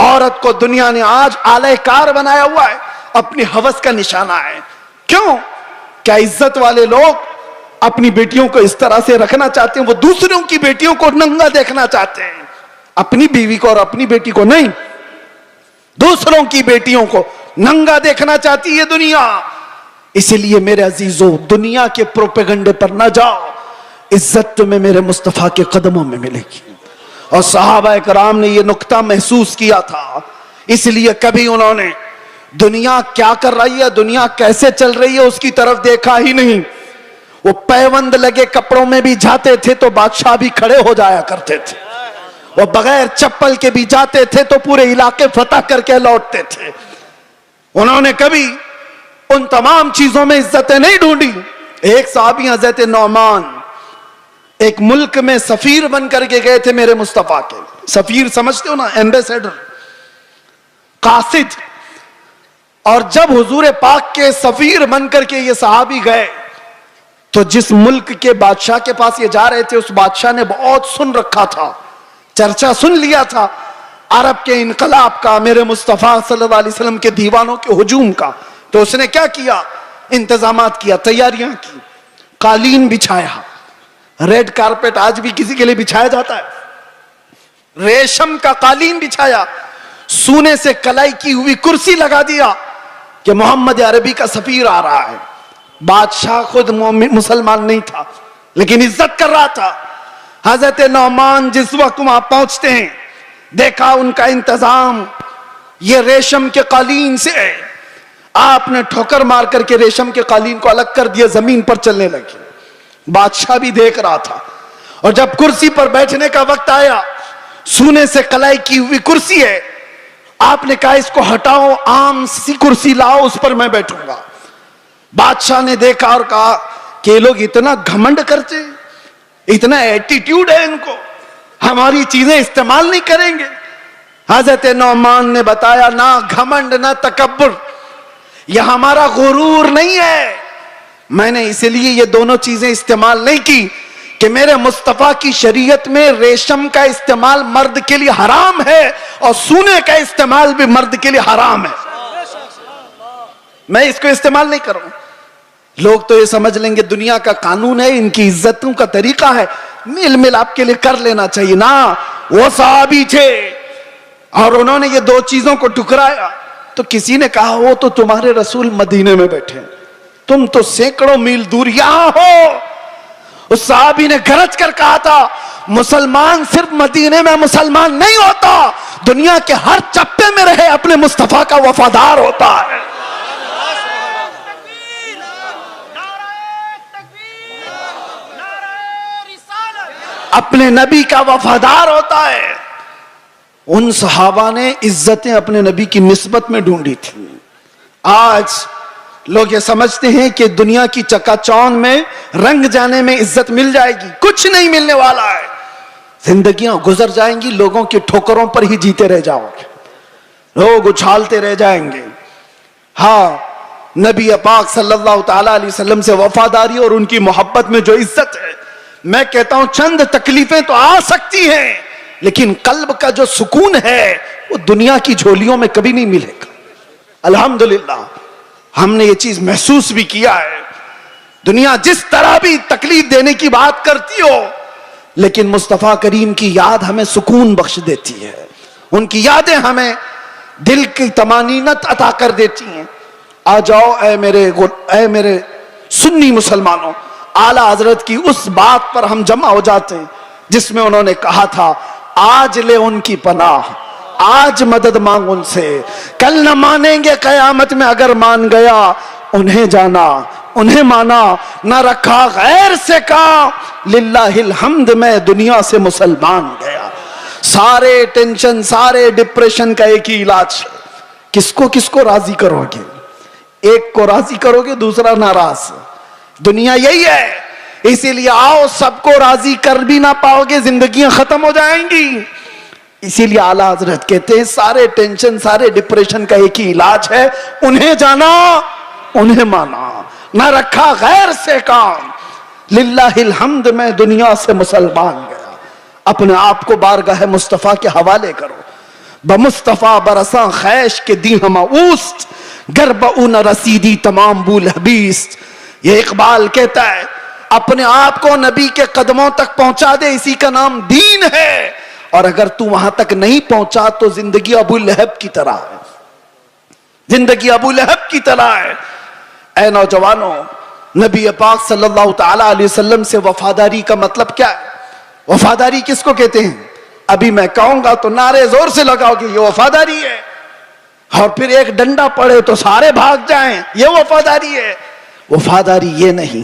औरत को दुनिया ने आज आलयकार बनाया हुआ है, अपनी हवस का निशाना है। क्यों? क्या इज्जत वाले लोग अपनी बेटियों को इस तरह से रखना चाहते हैं? वो दूसरों की बेटियों को नंगा देखना चाहते हैं, अपनी बीवी को और अपनी बेटी को नहीं, दूसरों की बेटियों को नंगा देखना चाहती है दुनिया। इसलिए मेरे अजीजों, दुनिया के प्रोपेगंडे पर न जाओ, इज्जत तुम्हें मेरे मुस्तफा के कदमों में मिलेगी। और सहाबा कराम ने यह नुक्ता महसूस किया था, इसलिए कभी उन्होंने दुनिया क्या कर रही है, दुनिया कैसे चल रही है, उसकी तरफ देखा ही नहीं। वो पैबंद लगे कपड़ों में भी जाते थे तो बादशाह भी खड़े हो जाया करते थे, वो बगैर चप्पल के भी जाते थे तो पूरे इलाके फतह करके लौटते थे। उन्होंने कभी उन तमाम चीजों में इज्जतें नहीं ढूंढी। एक साहबी हज़रत नौमान एक मुल्क में सफीर बन करके गए थे मेरे मुस्तफा के। सफीर समझते हो ना, एम्बेसडर, कासिद। और जब हुजूर पाक के सफीर बन करके ये सहाबी गए तो जिस मुल्क के बादशाह के पास ये जा रहे थे उस बादशाह ने बहुत सुन रखा था, चर्चा सुन लिया था अरब के इनकलाब का, मेरे मुस्तफा सल्लल्लाहु अलैहि वसल्लम के दीवानों के हुजूम का। तो उसने क्या किया, इंतजामात किया, तैयारियां की, कालीन बिछाया, रेड कारपेट आज भी किसी के लिए बिछाया जाता है, रेशम का कालीन बिछाया, सोने से कलाई की हुई कुर्सी लगा दिया कि मोहम्मद अरबी का सफीर आ रहा है। बादशाह खुद मुसलमान नहीं था लेकिन इज्जत कर रहा था। हजरत नौमान जिस वक्त वहां पहुंचते हैं, देखा उनका इंतजाम ये रेशम के कालीन से है। आपने ठोकर मार करके रेशम के कालीन को अलग कर दिया, जमीन पर चलने लगे। बादशाह भी देख रहा था। और जब कुर्सी पर बैठने का वक्त आया, सोने से कलाई की हुई कुर्सी है, आपने कहा इसको हटाओ, आम सी कुर्सी लाओ, उस पर मैं बैठूंगा। बादशाह ने देखा और कहा कि ये लोग इतना घमंड करते, इतना एटीट्यूड है इनको, हमारी चीजें इस्तेमाल नहीं करेंगे। हजरत नौमान ने बताया, ना घमंड ना तकब्बुर, यह हमारा गुरूर नहीं है। मैंने इसलिए ये दोनों चीजें इस्तेमाल नहीं की कि मेरे मुस्तफा की शरीयत में रेशम का इस्तेमाल मर्द के लिए हराम है और सोने का इस्तेमाल भी मर्द के लिए हराम है। मैं इसको इस्तेमाल नहीं करूं। लोग तो ये समझ लेंगे दुनिया का कानून है, इनकी इज्जतों का तरीका है, मिल मिल आपके लिए कर लेना चाहिए ना। वो सहाबी थे और उन्होंने ये दो चीजों को ठुकराया। तो किसी ने कहा वो तो तुम्हारे रसूल मदीने में बैठे, तुम तो सैकड़ों मील दूर यहां हो। उस सहाबी ने गरज कर कहा था, मुसलमान सिर्फ मदीने में मुसलमान नहीं होता, दुनिया के हर चप्पे में रहे अपने मुस्तफा का वफादार होता है। अपने नबी का वफादार होता है। उन सहाबा ने इज्जतें अपने नबी की निस्बत में ढूंढी थी। आज लोग ये समझते हैं कि दुनिया की चकाचौंध में रंग जाने में इज्जत मिल जाएगी, कुछ नहीं मिलने वाला है। जिंदगियां गुजर जाएंगी, लोगों की ठोकरों पर ही जीते रह जाओगे, लोग उछालते रह जाएंगे। हाँ, नबी पाक सल्लल्लाहु ताला अलैहि वसल्लम से वफादारी और उनकी मोहब्बत में जो इज्जत है, मैं कहता हूं चंद तकलीफें तो आ सकती हैं लेकिन कल्ब का जो सुकून है वो दुनिया की झोलियों में कभी नहीं मिलेगा। अल्हम्दुलिल्लाह हमने ये चीज महसूस भी किया है। दुनिया जिस तरह भी तकलीफ देने की बात करती हो, लेकिन मुस्तफा करीम की याद हमें सुकून बख्श देती है, उनकी यादें हमें दिल की तमानीनत अता कर देती हैं। आ जाओ ऐ मेरे सुन्नी मुसलमानों, आला हजरत की उस बात पर हम जमा हो जाते हैं जिसमें उन्होंने कहा था, आज ले उनकी पनाह, आज मदद मांग उनसे, कल न मानेंगे कयामत में, अगर मान गया उन्हें जाना, उन्हें माना, न रखा गैर से काम, लिल्लाहिल हम्द मैं दुनिया से मुसलमान गया। सारे टेंशन, सारे डिप्रेशन का एक ही इलाज, किसको किसको राजी करोगे, एक को राजी करोगे दूसरा नाराज। दुनिया यही है, इसीलिए आओ, सबको राजी कर भी ना पाओगे, जिंदगियां खत्म हो जाएंगी। इसीलिए आला हजरत कहते हैं सारे टेंशन, सारे डिप्रेशन का एक ही इलाज है, उन्हें जाना, उन्हें माना, ना रखा गैर से काम, लिल्लाहिल हम्द मैं दुनिया से मुसलमान गया। अपने आप को बारगाह मुस्तफा के हवाले करो। बमुस्तफा बरसा खैश के दी हम उस्त, गर्ब उन रसीदी तमाम बुल हबीस। ये इकबाल कहता है अपने आप को नबी के कदमों तक पहुंचा दे, इसी का नाम दीन है। और अगर तू वहां तक नहीं पहुंचा तो जिंदगी अबू लहब की तरह है, जिंदगी अबू लहब की तरह है। ऐ नौजवानों, नबी पाक सल्लल्लाहु ताला अलैहि वसल्लम से वफादारी का मतलब क्या है? वफादारी किसको कहते हैं? अभी मैं कहूंगा तो नारे जोर से लगाओगे, ये वफादारी है। और फिर एक डंडा पड़े तो सारे भाग जाएं, ये वफादारी है। वफादारी ये नहीं,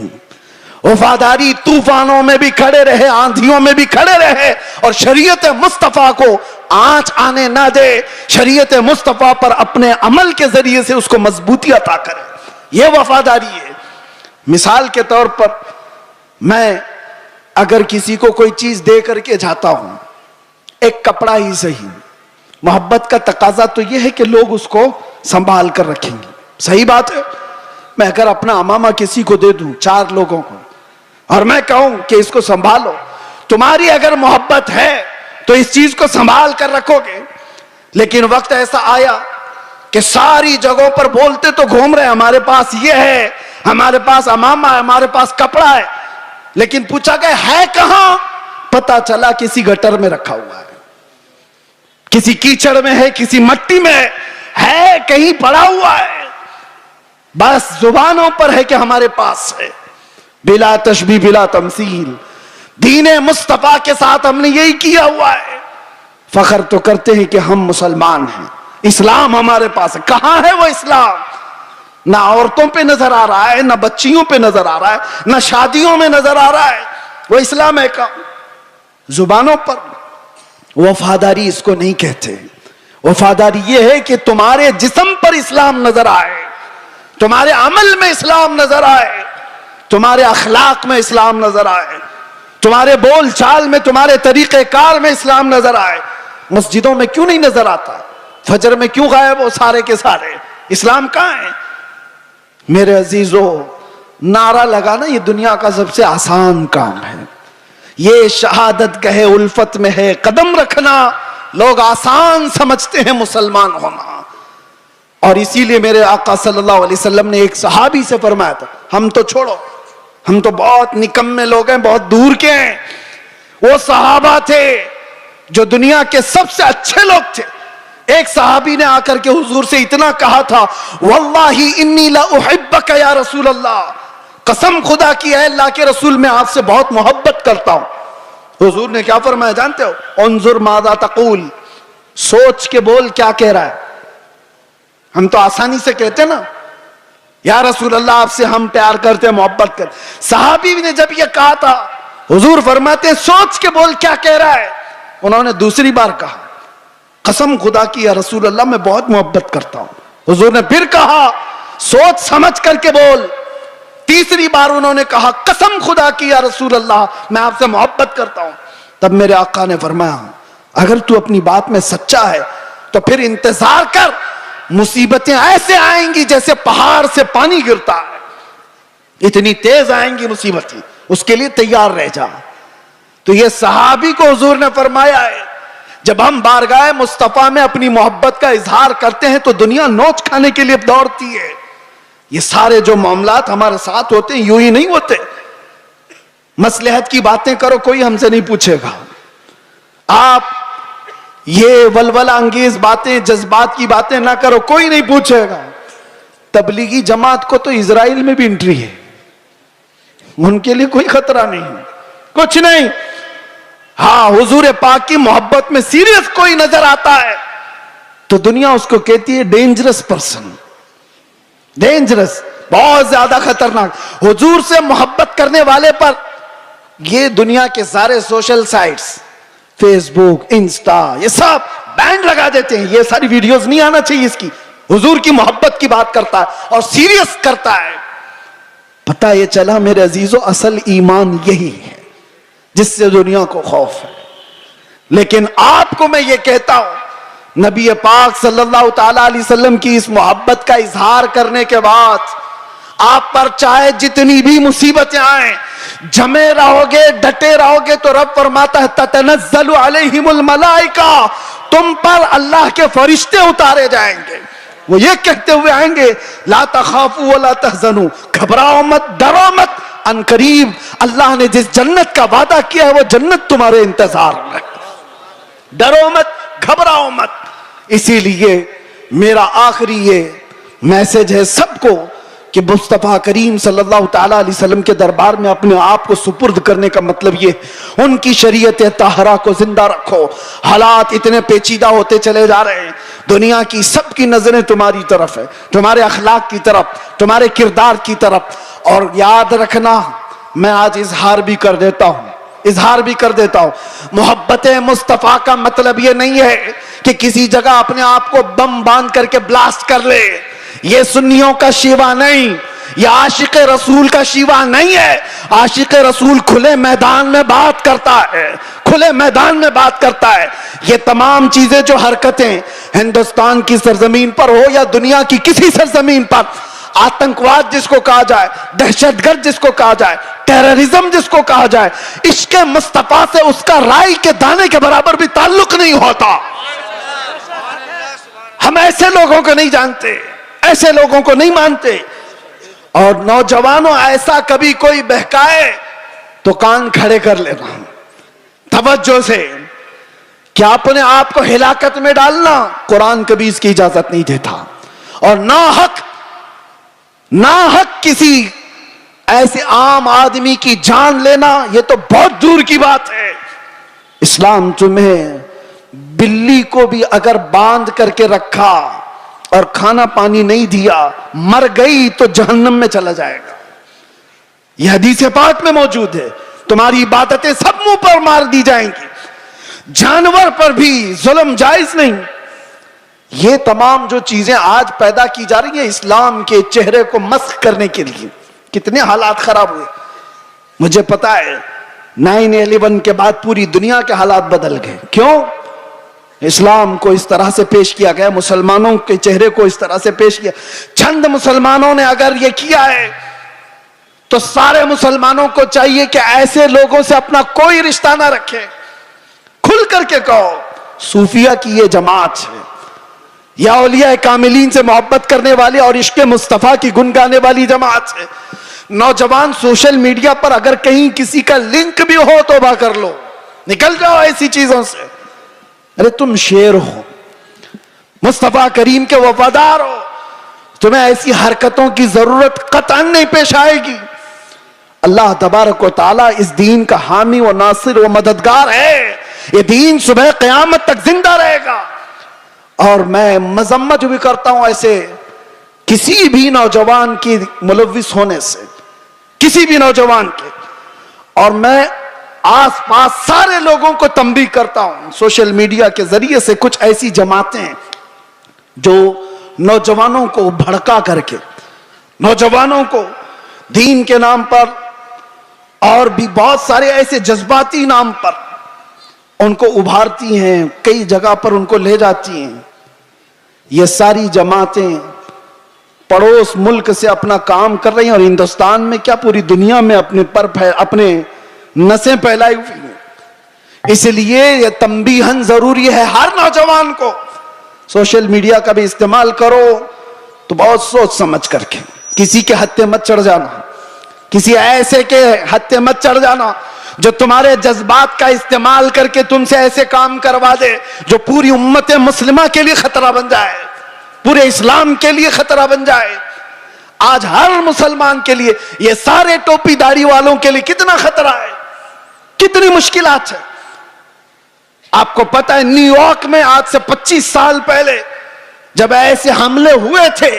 वफादारी तूफानों में भी खड़े रहे, आंधियों में भी खड़े रहे और शरीयत मुस्तफा को आंच आने ना दे, शरीयत मुस्तफा पर अपने अमल के जरिए से उसको मजबूती अता करे। यह वफादारी है। मिसाल के तौर पर मैं अगर किसी को कोई चीज दे करके जाता हूं, एक कपड़ा ही सही, मोहब्बत का तकाजा तो यह है कि लोग उसको संभाल कर रखेंगे। सही बात है। मैं अगर अपना अमामा किसी को दे दूं, 4 लोगों को, और मैं कहूं कि इसको संभालो, तुम्हारी अगर मोहब्बत है तो इस चीज को संभाल कर रखोगे। लेकिन वक्त ऐसा आया कि सारी जगहों पर बोलते तो घूम रहे, हमारे पास ये है, हमारे पास अमामा है, हमारे पास कपड़ा है, लेकिन पूछा गया है कहां? पता चला किसी गटर में रखा हुआ है, किसी कीचड़ में है, किसी मट्टी में है, कहीं पड़ा हुआ है। बस जुबानों पर है कि हमारे पास है। बिला तशबीह बिला तमसील, दीने मुस्तफा के साथ हमने यही किया हुआ है। फख्र तो करते हैं कि हम मुसलमान हैं, इस्लाम हमारे पास है। कहां है वो इस्लाम? ना औरतों पे नजर आ रहा है, ना बच्चियों पे नजर आ रहा है, ना शादियों में नजर आ रहा है। वो इस्लाम है का जुबानों पर। वफादारी इसको नहीं कहते। वफादारी ये है कि तुम्हारे जिस्म पर इस्लाम नजर आए, तुम्हारे अमल में इस्लाम नजर आए, तुम्हारे अखलाक में इस्लाम नजर आए, तुम्हारे बोल चाल में, तुम्हारे तरीक़ेकार में इस्लाम नजर आए। मस्जिदों में क्यों नहीं नजर आता? फजर में क्यों गायब हो सारे के सारे? इस्लाम कहां है? मेरे अजीजों, नारा लगाना ये दुनिया का सबसे आसान काम है। ये शहादत कहे उल्फत में है कदम रखना, लोग आसान समझते हैं मुसलमान होना। और इसीलिए मेरे आका सल्लल्लाहु अलैहि वसल्लम ने एक सहाबी से फरमाया था, हम तो छोड़ो, हम तो बहुत निकम्मे लोग हैं, बहुत दूर के हैं। वो सहाबा थे जो दुनिया के सबसे अच्छे लोग थे। एक सहाबी ने आकर के हुजूर से इतना कहा था, वल्लाही इन्नी ला उहिब्बका या रसूल अल्लाह, कसम खुदा की है अल्लाह के रसूल, मैं आपसे बहुत मोहब्बत करता हूं। हुजूर ने क्या फरमाया जानते हो? उन्जुर मादा तकूल, सोच के बोल क्या कह रहा है। हम तो आसानी से कहते ना, या रसूल अल्लाह आपसे हम प्यार करते हैं, मोहब्बत करते। सहाबी ने जब ये कहा था, हुजूर फरमाते हैं सोच के बोल क्या कह रहा है। उन्होंने दूसरी बार कहा, कसम खुदा की या रसूल अल्लाह मैं बहुत मोहब्बत करता हूं। हुजूर ने फिर कहा, सोच समझ करके बोल। तीसरी बार उन्होंने कहा, कसम खुदा की या रसूल अल्लाह मैं आपसे मोहब्बत करता हूं। तब मेरे आका ने फरमाया, अगर तू अपनी बात में सच्चा है तो फिर इंतजार कर, मुसीबतें ऐसे आएंगी जैसे पहाड़ से पानी गिरता है, इतनी तेज आएंगी मुसीबतें, उसके लिए तैयार रह जा। तो ये सहाबी को हुजूर ने फरमाया है, जब हम बारगाह मुस्तफा में अपनी मोहब्बत का इजहार करते हैं तो दुनिया नोच खाने के लिए दौड़ती है। ये सारे जो मामलात हमारे साथ होते हैं यूं ही नहीं होते। मसलहत की बातें करो, कोई हमसे नहीं पूछेगा। आप ये वलवला अंगेज बातें, जज्बात की बातें ना करो, कोई नहीं पूछेगा। तबलीगी जमात को तो इजराइल में भी एंट्री है, उनके लिए कोई खतरा नहीं, कुछ नहीं। हाँ, हुजूर पाक की मोहब्बत में सीरियस कोई नजर आता है तो दुनिया उसको कहती है डेंजरस पर्सन, डेंजरस, बहुत ज्यादा खतरनाक। हुजूर से मोहब्बत करने वाले पर ये दुनिया के सारे सोशल साइट्स, फेसबुक, इंस्टा, ये सब बैन लगा देते हैं। ये सारी वीडियोस नहीं आना चाहिए इसकी। हुजूर की मोहब्बत की बात करता है और सीरियस करता है। पता ये चला मेरे अजीजों, असल ईमान यही है जिससे दुनिया को खौफ है। लेकिन आपको मैं ये कहता हूं, नबी पाक सल्लल्लाहु ताला अलैहि वसल्लम की इस मोहब्बत का इजहार करने के बाद आप पर चाहे जितनी भी मुसीबतें आए, जमे रहोगे, डटे रहोगे, तो रब फरमाता है ततनज़्ज़लु अलैहिमुल मलाइका, तुम पर अल्लाह के फरिश्ते उतारे जाएंगे। वो ये कहते हुए आएंगे, ला तखाफू वला तहज़नू, घबराओ मत, डरो मत, अनकरीब अल्लाह ने जिस जन्नत का वादा किया है वो जन्नत तुम्हारे इंतजार में, डरो मत, घबराओ मत। इसीलिए मेरा आखिरी ये मैसेज है सबको कि मुस्तफा करीम सल्लल्लाहु ताला अलैहि वसल्लम के दरबार में अपने आप को सुपुर्द करने का मतलब ये, उनकी शरीयत ताहरा को जिंदा रखो। हालात इतने पेचीदा होते चले जा रहे हैं, दुनिया की सबकी नजरें तुम्हारी तरफ है, तुम्हारे अखलाक की तरफ, तुम्हारे किरदार की तरफ। और याद रखना, मैं आज इजहार भी कर देता हूं, इजहार भी कर देता हूं। मोहब्बत मुस्तफा का मतलब यह नहीं है कि किसी जगह अपने आप को बम बांध करके ब्लास्ट कर ले। यह सुन्नियों का शिवा नहीं, यह आशिक रसूल का शिवा नहीं है। आशिक रसूल खुले मैदान में बात करता है, खुले मैदान में बात करता है। ये तमाम चीजें जो हरकतें हिंदुस्तान की सरजमीन पर हो या दुनिया की किसी सरजमीन पर, आतंकवाद जिसको कहा जाए, दहशतगर्द जिसको कहा जाए, टेररिज्म जिसको कहा जाए, इश्क मुस्तफा से उसका राई के दाने के बराबर भी ताल्लुक नहीं होता। हम ऐसे लोगों को नहीं जानते, ऐसे लोगों को नहीं मानते। और नौजवानों, ऐसा कभी कोई बहकाए तो कान खड़े कर लेना तवज्जो से, क्या अपने आप को हिलाकत में डालना कुरान कभी इसकी इजाजत नहीं देता। और नाहक किसी ऐसे आम आदमी की जान लेना, यह तो बहुत दूर की बात है। इस्लाम तुम्हें बिल्ली को भी अगर बांध करके रखा और खाना पानी नहीं दिया, मर गई तो जहन्नम में चला जाएगा। यह हदीस पाक में मौजूद है। तुम्हारी इबादतें सब मुंह पर मार दी जाएंगी, जानवर पर भी जुल्म जायज नहीं। ये तमाम जो चीजें आज पैदा की जा रही हैं इस्लाम के चेहरे को मस्ख करने के लिए, कितने हालात खराब हुए मुझे पता है। 9/11 के बाद पूरी दुनिया के हालात बदल गए। क्यों? इस्लाम को इस तरह से पेश किया गया, मुसलमानों के चेहरे को इस तरह से पेश किया। चंद मुसलमानों ने अगर ये किया है तो सारे मुसलमानों को चाहिए कि ऐसे लोगों से अपना कोई रिश्ता ना रखे। खुल करके कहो, सूफिया की ये जमात है या औलिया कामिलीन से मोहब्बत करने वाली और इश्क मुस्तफा की गुन गाने वाली जमात है। नौजवान सोशल मीडिया पर अगर कहीं किसी का लिंक भी हो तौबा कर लो, निकल जाओ ऐसी चीजों से। अरे तुम शेर हो, मुस्तफा करीम के वफादार हो, तुम्हें ऐसी हरकतों की जरूरत कतई नहीं पेश आएगी। अल्लाह तबारक व तआला इस दीन का हामी व नासिर व मददगार है। ये दीन सुबह क़यामत तक जिंदा रहेगा। और मैं मजम्मत भी करता हूं ऐसे किसी भी नौजवान की मुलव्विस होने से, किसी भी नौजवान के। और मैं आसपास सारे लोगों को तंबीह करता हूं सोशल मीडिया के जरिए से, कुछ ऐसी जमातें जो नौजवानों को भड़का करके, नौजवानों को दीन के नाम पर और भी बहुत सारे ऐसे जज्बाती नाम पर उनको उभारती हैं, कई जगह पर उनको ले जाती हैं। ये सारी जमातें पड़ोस मुल्क से अपना काम कर रही हैं और हिंदुस्तान में क्या पूरी दुनिया में अपने नसें फैलाई हुई हैं। इसलिए यह तंबीहन जरूरी है हर नौजवान को। सोशल मीडिया का भी इस्तेमाल करो तो बहुत सोच समझ करके, किसी के हत्थे मत चढ़ जाना, किसी ऐसे के हत्थे मत चढ़ जाना जो तुम्हारे जज्बात का इस्तेमाल करके तुमसे ऐसे काम करवा दे जो पूरी उम्मत मुस्लिमा के लिए खतरा बन जाए, पूरे इस्लाम के लिए खतरा बन जाए। आज हर मुसलमान के लिए, ये सारे टोपी दाढ़ी वालों के लिए कितना खतरा है, कितनी मुश्किलात है। आपको पता है न्यूयॉर्क में आज से 25 साल पहले जब ऐसे हमले हुए थे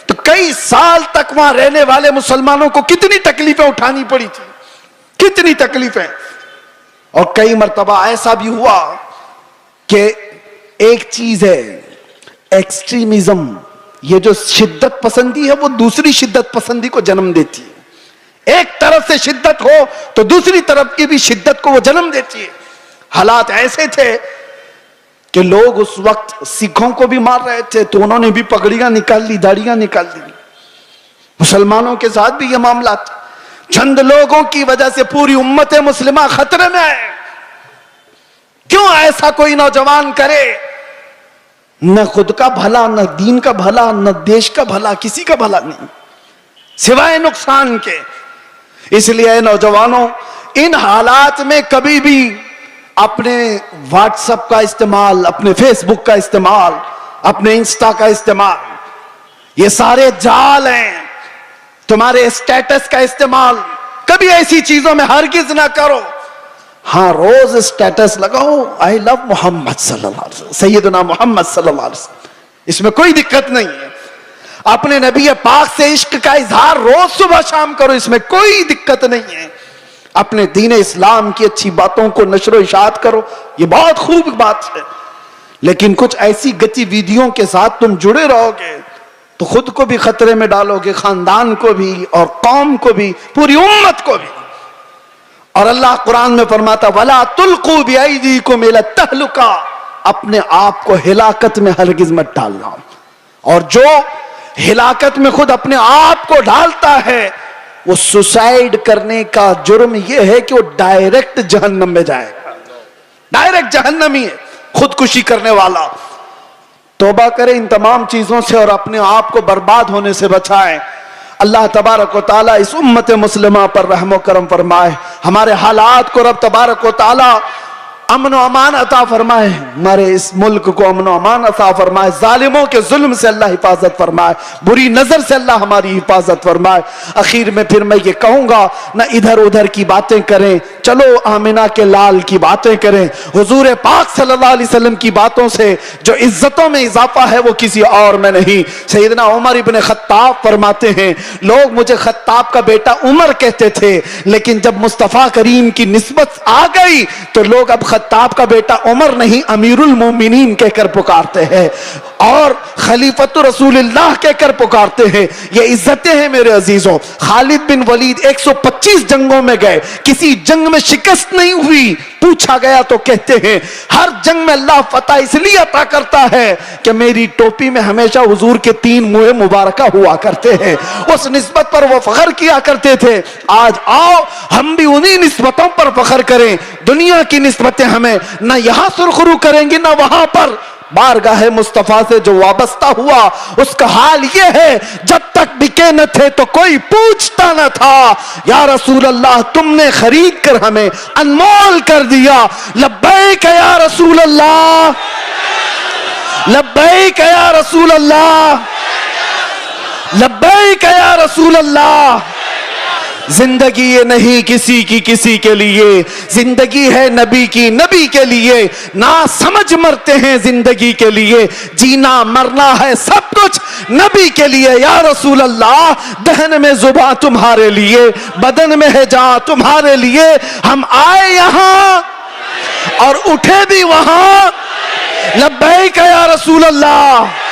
तो कई साल तक वहां रहने वाले मुसलमानों को कितनी तकलीफें उठानी पड़ी थी, कितनी तकलीफें। और कई मर्तबा ऐसा भी हुआ कि एक चीज है एक्सट्रीमिज्म, ये जो शिद्दत पसंदी है वो दूसरी शिद्दत पसंदी को जन्म देती है। एक तरफ से शिद्दत हो तो दूसरी तरफ की भी शिद्दत को वो जन्म देती है। हालात ऐसे थे कि लोग उस वक्त सिखों को भी मार रहे थे तो उन्होंने भी पगड़ियां निकाल ली, दाढ़ियां निकाल ली। मुसलमानों के साथ भी ये मामला था। चंद लोगों की वजह से पूरी उम्मत मुस्लिमा खतरे में है। क्यों ऐसा कोई नौजवान करे? न खुद का भला, न दीन का भला, न देश का भला, किसी का भला नहीं सिवाय नुकसान के। इसलिए नौजवानों, इन हालात में कभी भी अपने व्हाट्सएप का इस्तेमाल, अपने फेसबुक का इस्तेमाल, अपने इंस्टा का इस्तेमाल, ये सारे जाल हैं। तुम्हारे स्टेटस का इस्तेमाल कभी ऐसी चीजों में हरगिज ना करो। हाँ, रोज स्टेटस लगाओ आई लव मोहम्मद सल्लल्लाहु अलैहि वसल्लम, सैयदना मोहम्मद सल्लल्लाहु अलैहि वसल्लम, इसमें कोई दिक्कत नहीं है। अपने नबी पाक से इश्क का इजहार रोज सुबह शाम करो, इसमें कोई दिक्कत नहीं है। अपने दीन इस्लाम की अच्छी बातों को नशर इशात करो, ये बहुत खूब बात है। लेकिन कुछ ऐसी गतिविधियों के साथ तुम जुड़े रहोगे तो खुद को भी खतरे में डालोगे, खानदान को भी और कौम को भी, पूरी उम्मत को भी। और अल्लाह कुरान में फरमाता वला तुल्कू बिअयदीकुम इला तहलुका, अपने आप को हिलाकत में हरगिज मत डालना। और जो हिलाकत में खुद अपने आप को डालता है वो सुसाइड करने का जुर्म यह है कि वो डायरेक्ट जहन्नम में जाएगा, डायरेक्ट जहन्नमी है खुदकुशी करने वाला। तौबा करें इन तमाम चीजों से और अपने आप को बर्बाद होने से बचाएं। अल्लाह तबारक व तआला इस उम्मत मुस्लिमा पर रहमो करम फरमाए, हमारे हालात को रब तबारक व तआला अमन व अमान अता फरमाए, हमारे इस मुल्क को अमन व अमान अता फरमाए, जालिमों के जुल्म से अल्लाह हिफाजत फरमाए, बुरी नजर से अल्लाह हमारी हिफाजत फरमाए। आखिर में फिर मैं ये कहूंगा, ना इधर उधर की बातें करें, चलो आमिना के लाल की बातें करें। हुजूर पाक सल्लल्लाहु अलैहि वसल्लम की बातों से जो इज्जतों में इजाफा है वो किसी और में नहीं। सैयदना उमर इब्न खत्ताब फरमाते हैं, लोग मुझे खत्ताब का बेटा उमर कहते थे, लेकिन जब मुस्तफा करीम की निस्बत आ गई तो लोग अब खत्ताब का बेटा उमर नहीं अमीरुल मोमिनीन कहकर पुकारते हैं और खलीफतुर रसूलुल्लाह कहकर पुकारते हैं। ये इज्जतें हैं मेरे अजीजों। खालिद बिन वलीद 125 जंगों में गए, किसी जंग में शिकस्त नहीं हुई। पूछा गया तो कहते हैं हर जंग में अल्लाह फतह इसलिए अता करता है कि मेरी टोपी में हमेशा हुजूर के 3 मुँह मुबारका हुआ करते हैं। उस निस्बत पर वो फख्र किया करते थे। आज आओ हम भी उन्हीं निस्बतों पर फख्र करें। दुनिया की निस्बतें हमें न यहां सुरखरू करेंगी न वहां पर। बारगाह मुस्तफा से जो वाबस्ता हुआ उसका हाल यह है, जब तक बिके न थे तो कोई पूछता न था। या रसूल अल्लाह तुमने खरीद कर हमें अनमोल कर दिया। लब्बैक या रसूल अल्लाह, लब्बैक या रसूल अल्लाह, लब्बैक या रसूल अल्लाह। जिंदगी ये नहीं किसी की किसी के लिए, जिंदगी है नबी की नबी के लिए। ना समझ मरते हैं जिंदगी के लिए, जीना मरना है सब कुछ नबी के लिए। या रसूल अल्लाह दहन में जुबान तुम्हारे लिए, बदन में है जान तुम्हारे लिए। हम आए यहां और उठे भी वहां। लब्बैक या रसूल अल्लाह।